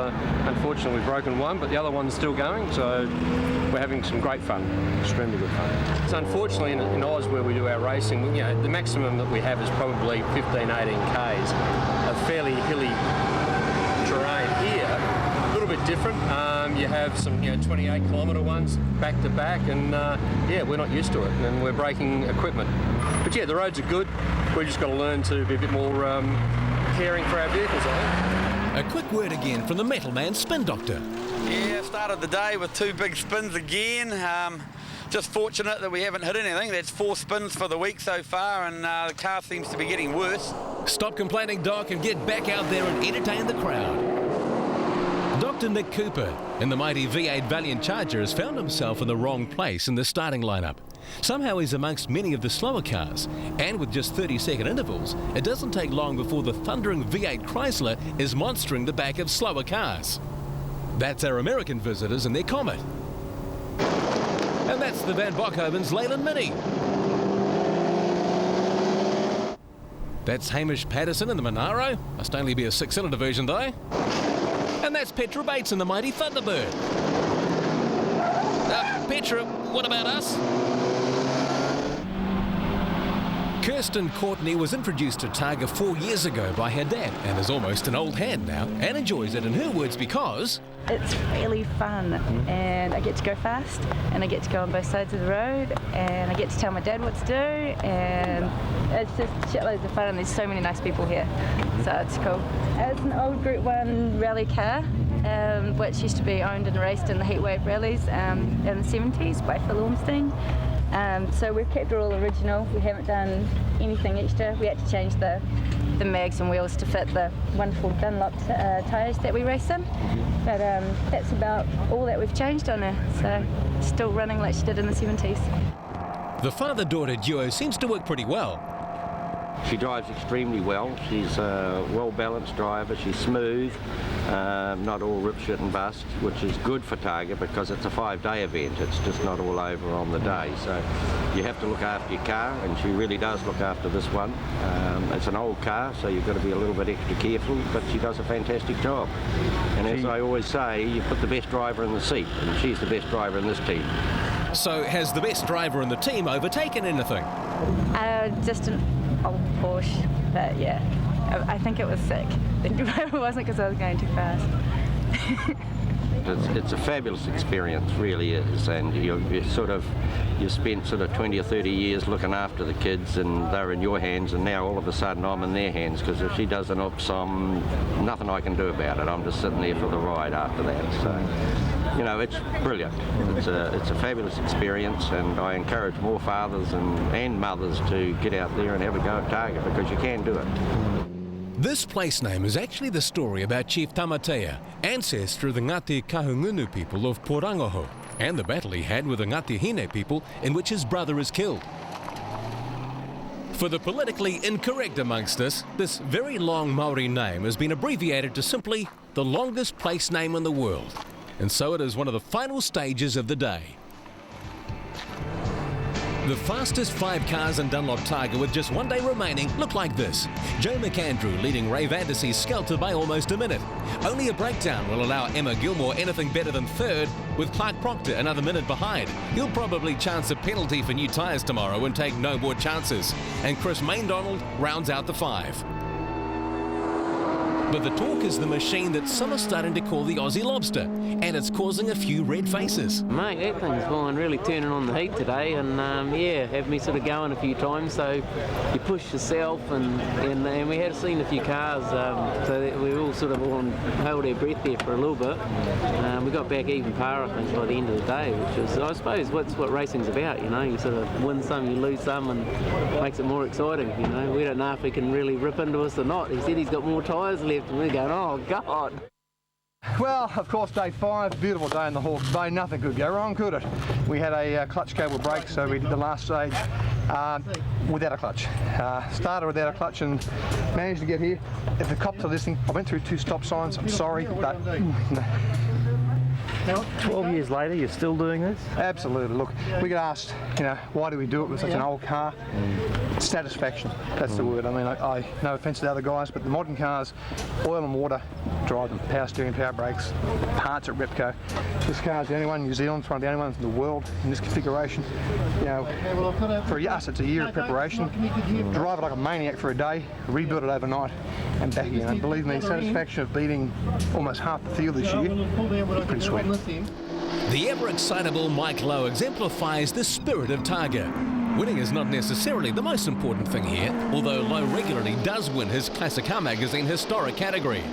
unfortunately we've broken one, but the other one's still going, so we're having some great fun, extremely good fun. So unfortunately in Oz, where we do our racing, you know, the maximum that we have is probably 15, 18 Ks, a fairly hilly terrain. Here, a little bit different. You have some 28 kilometre ones back to back, and yeah, we're not used to it, and we're breaking equipment. But yeah, the roads are good. We've just got to learn to be a bit more caring for our vehicles, I think. A quick word again from the Metal Man Spin Doctor. Yeah, started the day with two big spins again. Just fortunate that we haven't hit anything. That's 4 spins for the week so far, and the car seems to be getting worse. Stop complaining, Doc, and get back out there and entertain the crowd. Dr. Nick Cooper in the mighty V8 Valiant Charger has found himself in the wrong place in the starting lineup. Somehow he's amongst many of the slower cars, and with just 30-second intervals, it doesn't take long before the thundering V8 Chrysler is monstering the back of slower cars. That's our American visitors in their Comet. And that's the Van Bockhoven's Leyland Mini. That's Hamish Patterson in the Monaro. Must only be a 6-cylinder version though. And that's Petra Bates in the mighty Thunderbird. Petra, what about us? Kirsten Courtney was introduced to Targa 4 years ago by her dad and is almost an old hand now and enjoys it in her words because it's really fun, and I get to go fast, and I get to go on both sides of the road, and I get to tell my dad what to do, and it's just shitloads of fun, and there's so many nice people here, so it's cool. It's an old Group 1 rally car, which used to be owned and raced in the heatwave rallies in the 70s by Phil Ormsteen. So we've kept it all original. We haven't done anything extra. We had to change the mags and wheels to fit the wonderful Dunlop tyres that we race in. But that's about all that we've changed on her. So still running like she did in the 70s. The father-daughter duo seems to work pretty well. She drives extremely well. She's a well-balanced driver. She's smooth, not all rip, shit and bust, which is good for Targa because it's a 5-day event. It's just not all over on the day. So you have to look after your car, and she really does look after this one. It's an old car, so you've got to be a little bit extra careful, but she does a fantastic job. And as I always say, you put the best driver in the seat, and she's the best driver in this team. So has the best driver in the team overtaken anything? Just an old Porsche, but yeah, I think it was sick. It wasn't because I was going too fast. It's a fabulous experience, really is, and you spent sort of 20 or 30 years looking after the kids, and they're in your hands, and now all of a sudden I'm in their hands, because if she does an oops, nothing I can do about it. I'm just sitting there for the ride after that. So, you know, it's brilliant. It's a fabulous experience, and I encourage more fathers and mothers to get out there and have a go at Targa, because you can do it. This place name is actually the story about Chief Tamatea, ancestor of the Ngāti Kahungunu people of Porangoho, and the battle he had with the Ngāti Hine people in which his brother is killed. For the politically incorrect amongst us, this very long Maori name has been abbreviated to simply the longest place name in the world. And so it is one of the final stages of the day. The fastest 5 cars in Dunlop Targa with just 1 day remaining look like this. Joe McAndrew leading Ray Vandersea skelter by almost a minute. Only a breakdown will allow Emma Gilmore anything better than third, with Clark Proctor another minute behind. He'll probably chance a penalty for new tyres tomorrow and take no more chances. And Chris Maindonald rounds out the 5. But the talk is the machine that some are starting to call the Aussie Lobster, and it's causing a few red faces. Mate, that thing's gone really turning on the heat today, and yeah, have me sort of going a few times, so you push yourself, and we had seen a few cars, so we all sort of held our breath there for a little bit. We got back even par, I think, by the end of the day, which is, I suppose, what racing's about, you know. You sort of win some, you lose some, and makes it more exciting, you know. We don't know if he can really rip into us or not. He said he's got more tyres left, and we're going, oh God. Well, of course, day 5, beautiful day in the Hawke's Bay. Nothing could go wrong, could it? We had a clutch cable break, so we did the last stage without a clutch. Started without a clutch and managed to get here. If the cops are listening, I went through 2 stop signs. I'm sorry, but 12 years later, you're still doing this? Absolutely. Look, we get asked, you know, why do we do it with such an old car? Satisfaction, that's the word. I mean, I no offence to the other guys, but the modern cars, oil and water, drive them, power steering, power brakes, parts at Repco. This car's the only one in New Zealand, it's one of the only ones in the world in this configuration. You know, for us it's a year of preparation. Drive it like a maniac for a day, rebuild it overnight, and back again. And believe me, the satisfaction of beating almost half the field this year is pretty sweet. The ever-excitable Mike Lowe exemplifies the spirit of Targa. Winning is not necessarily the most important thing here, although Lowe regularly does win his Classic Car Magazine Historic category.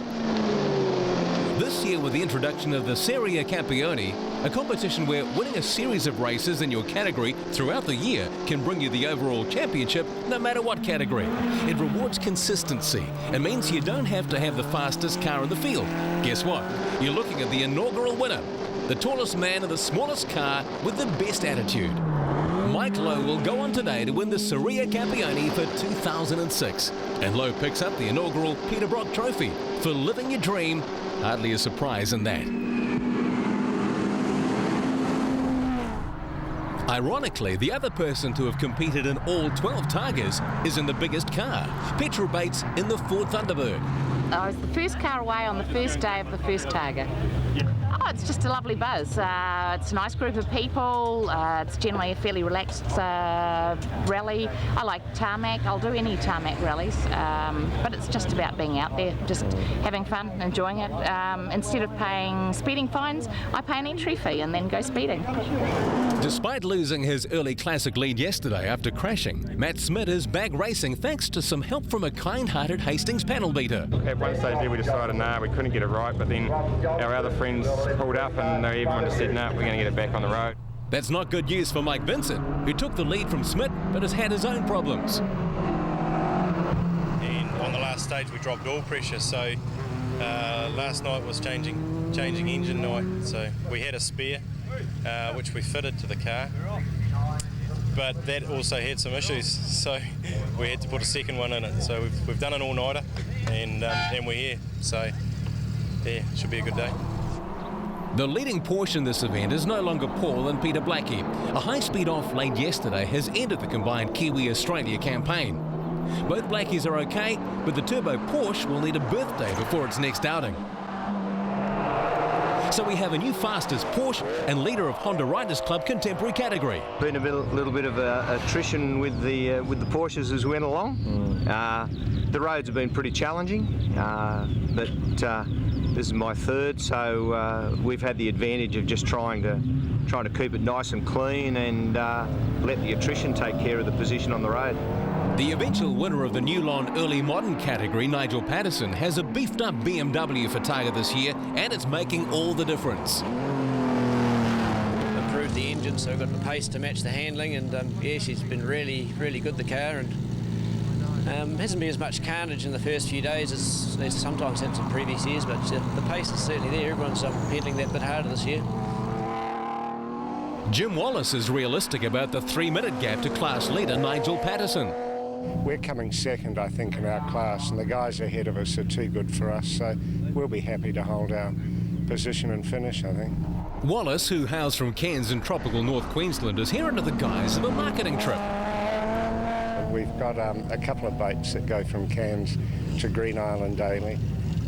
This year, with the introduction of the Serie Campione, a competition where winning a series of races in your category throughout the year can bring you the overall championship no matter what category. It rewards consistency and means you don't have to have the fastest car in the field. Guess what? You're looking at the inaugural winner, the tallest man in the smallest car with the best attitude. Mike Lowe will go on today to win the Serie Campione for 2006. And Lowe picks up the inaugural Peter Brock Trophy for living your dream. Hardly a surprise in that. Ironically, the other person to have competed in all 12 Targas is in the biggest car, Petrel Bates in the Ford Thunderbird. I was the first car away on the first day of the first Targa. Oh, it's just a lovely buzz. It's a nice group of people. It's generally a fairly relaxed rally. I like tarmac. I'll do any tarmac rallies, but it's just about being out there, just having fun, enjoying it. Instead of paying speeding fines, I pay an entry fee and then go speeding. Despite losing his early classic lead yesterday after crashing, Matt Smith is back racing thanks to some help from a kind-hearted Hastings panel beater. At one stage there we decided, nah, we couldn't get it right, but then our other friends pulled up and everyone just said, no, we're going to get it back on the road. That's not good news for Mike Vincent, who took the lead from Smith but has had his own problems. And on the last stage we dropped oil pressure, so last night was changing engine night, so we had a spare which we fitted to the car, but that also had some issues, so we had to put a second one in it. So we've done an all-nighter and we're here, so yeah, should be a good day. The leading portion of this event is no longer Paul and Peter Blackie. A high-speed off late yesterday has ended the combined Kiwi-Australia campaign. Both Blackies are okay, but the turbo Porsche will need a birthday before its next outing. So we have a new fastest Porsche and leader of Honda Riders Club contemporary category. Been a little bit of attrition with the Porsches as we went along. The roads have been pretty challenging, but this is my third, so we've had the advantage of just trying to keep it nice and clean and let the attrition take care of the position on the road. The eventual winner of the New Lawn Early Modern category, Nigel Patterson, has a beefed-up BMW for Targa this year, and it's making all the difference. Improved the engine, so we've got the pace to match the handling, and yeah, she's been really good, the car, and hasn't been as much carnage in the first few days as sometimes in some previous years, but the pace is certainly there. Everyone's pedaling that bit harder this year. Jim Wallace is realistic about the 3-minute gap to class leader Nigel Patterson. We're coming second, I think, in our class, and the guys ahead of us are too good for us, so we'll be happy to hold our position and finish, I think. Wallace, who hails from Cairns in tropical North Queensland, is here under the guise of a marketing trip. We've got a couple of boats that go from Cairns to Green Island daily,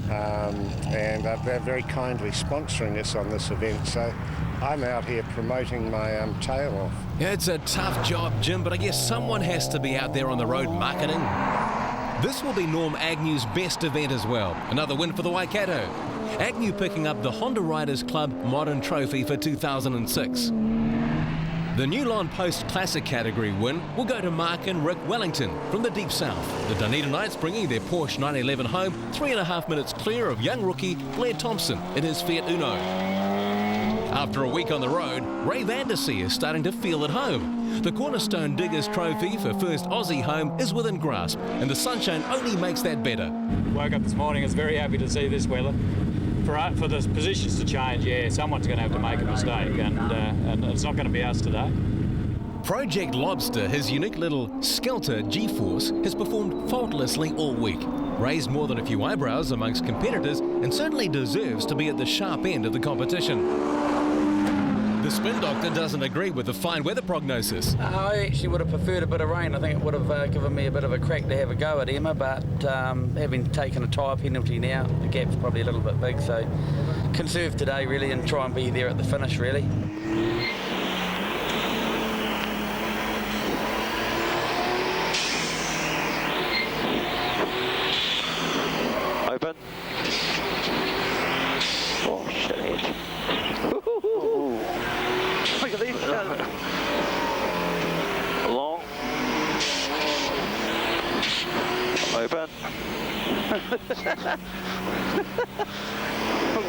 and they're very kindly sponsoring us on this event, so I'm out here promoting my tail off. Yeah, it's a tough job, Jim, but I guess someone has to be out there on the road marketing. This will be Norm Agnew's best event as well. Another win for the Waikato. Agnew picking up the Honda Riders Club Modern Trophy for 2006. The New Lawn Post Classic category win will go to Mark and Rick Wellington from the Deep South. The Dunedin Knights bringing their Porsche 911 home 3.5 minutes clear of young rookie Blair Thompson in his Fiat Uno. After a week on the road, Ray Vandersea is starting to feel at home. The Cornerstone Diggers Trophy for first Aussie home is within grasp, and the sunshine only makes that better. Woke up this morning, I was very happy to see this weather. For the positions to change, yeah, someone's going to have to make a mistake, and it's not going to be us today. Project Lobster, his unique little Skelter G-Force, has performed faultlessly all week. Raised more than a few eyebrows amongst competitors and certainly deserves to be at the sharp end of the competition. The spin doctor doesn't agree with the fine weather prognosis. I actually would have preferred a bit of rain. I think it would have given me a bit of a crack to have a go at Emma, but having taken a tyre penalty now, the gap's probably a little bit big, so conserve today really and try and be there at the finish really. Open. Oh shit. Look at these guys. Long. Open.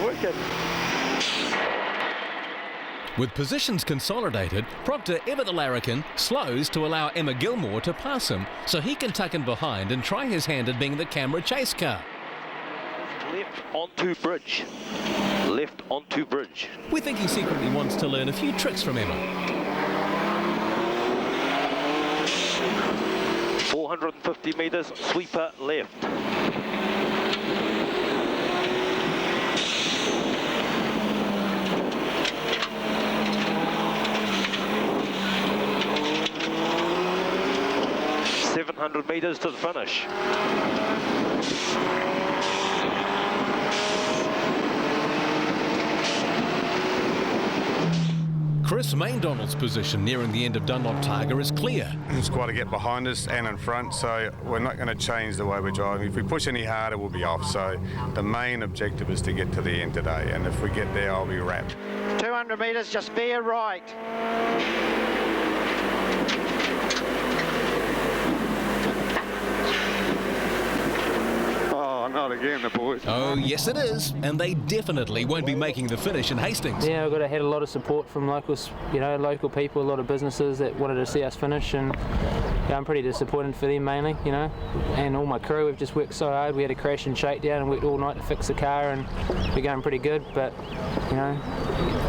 Wicked. With positions consolidated, Proctor Ever the Larrikin slows to allow Emma Gilmore to pass him so he can tuck in behind and try his hand at being the camera chase car. Left onto bridge. Left onto bridge. We think he secretly wants to learn a few tricks from Emma. 450 metres, sweeper left. ...700 metres to the finish. Chris Maindonald's position nearing the end of Dunlop Targa is clear. There's quite a gap behind us and in front, so we're not going to change the way we're driving. If we push any harder, we'll be off. So the main objective is to get to the end today, and if we get there, I'll be wrapped. 200 metres, just veer right. Not again, the boys. Oh, yes it is, and they definitely won't be making the finish in Hastings. Yeah, we've had a lot of support from locals, local people, a lot of businesses that wanted to see us finish, and yeah, I'm pretty disappointed for them mainly, and all my crew. We've just worked so hard. We had a crash and shakedown and worked all night to fix the car, and we're going pretty good, but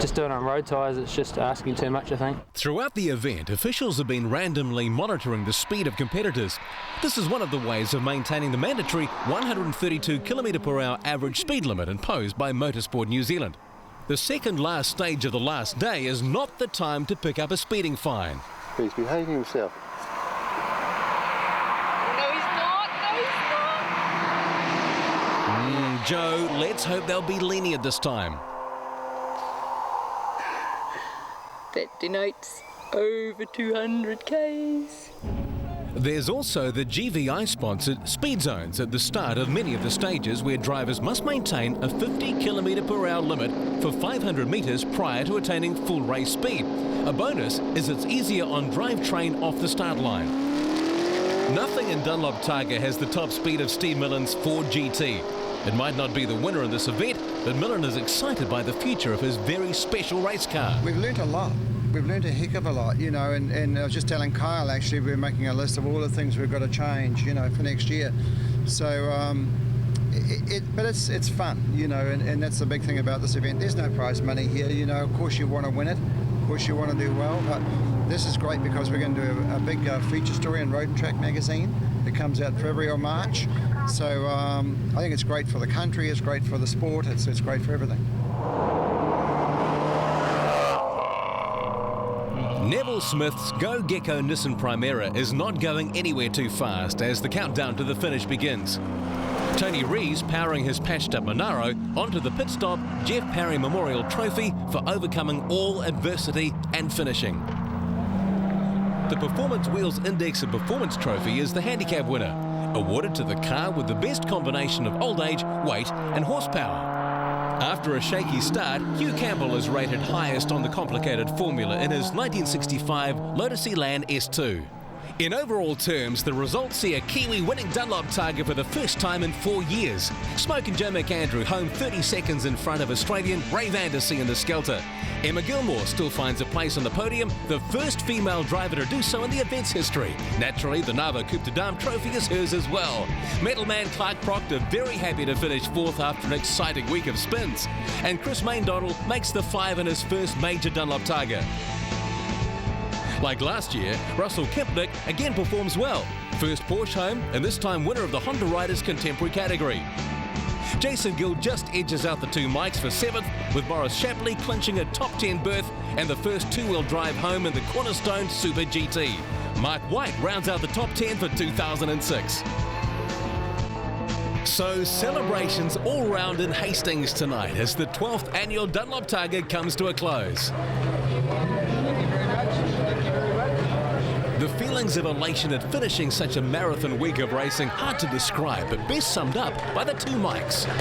just doing it on road tyres, it's just asking too much, I think. Throughout the event, officials have been randomly monitoring the speed of competitors. This is one of the ways of maintaining the mandatory 132 km/h average speed limit imposed by Motorsport New Zealand. The second last stage of the last day is not the time to pick up a speeding fine. He's behaving himself. Joe, let's hope they'll be lenient this time. That denotes over 200 k's. There's also the GVI-sponsored speed zones at the start of many of the stages where drivers must maintain a 50 km/h limit for 500 metres prior to attaining full race speed. A bonus is it's easier on drivetrain off the start line. Nothing in Dunlop Targa has the top speed of Steve Millen's Ford GT. It might not be the winner in this event, but Millen is excited by the future of his very special race car. We've learnt a lot. We've learned a heck of a lot, and I was just telling Kyle, actually, we're making a list of all the things we've got to change, for next year. So, but it's fun, and that's the big thing about this event. There's no prize money here, of course you want to win it, of course you want to do well, but this is great because we're going to do a big feature story in Road and Track magazine. It comes out February or March. So I think it's great for the country, it's great for the sport, it's great for everything. Neville Smith's Go Gecko Nissan Primera is not going anywhere too fast as the countdown to the finish begins. Tony Rees powering his patched-up Monaro onto the pit stop Jeff Parry Memorial Trophy for overcoming all adversity and finishing. The Performance Wheels Index of Performance Trophy is the handicap winner, awarded to the car with the best combination of old age, weight and horsepower. After a shaky start, Hugh Campbell is rated highest on the complicated formula in his 1965 Lotus Elan S2. In overall terms, the results see a Kiwi winning Dunlop Targa for the first time in 4 years. Smoke and Joe McAndrew home 30 seconds in front of Australian Ray Vandersea in the Skelter. Emma Gilmore still finds a place on the podium, the first female driver to do so in the event's history. Naturally, the Nava Coupe de Dame trophy is hers as well. Metalman Clark Proctor very happy to finish fourth after an exciting week of spins. And Chris Maindonald makes the 5 in his first major Dunlop Targa. Like last year, Russell Kipnick again performs well. First Porsche home, and this time winner of the Honda Riders Contemporary category. Jason Gill just edges out the 2 Mikes for 7th, with Boris Shapley clinching a top 10 berth and the first 2-wheel drive home in the Cornerstone Super GT. Mark White rounds out the top 10 for 2006. So celebrations all round in Hastings tonight as the 12th annual Dunlop Targa comes to a close. The feelings of elation at finishing such a marathon week of racing hard to describe, but best summed up by the 2 Mikes. Mike,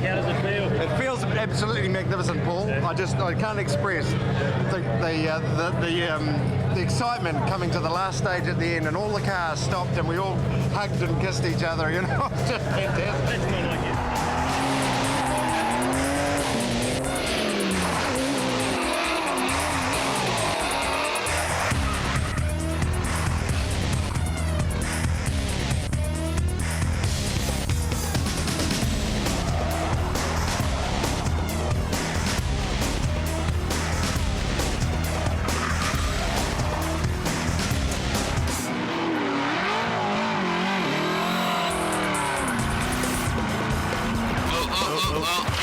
how does it feel? It feels absolutely magnificent, Paul. I can't express the excitement coming to the last stage at the end, and all the cars stopped and we all hugged and kissed each other. It's just fantastic. That's not like it. Well,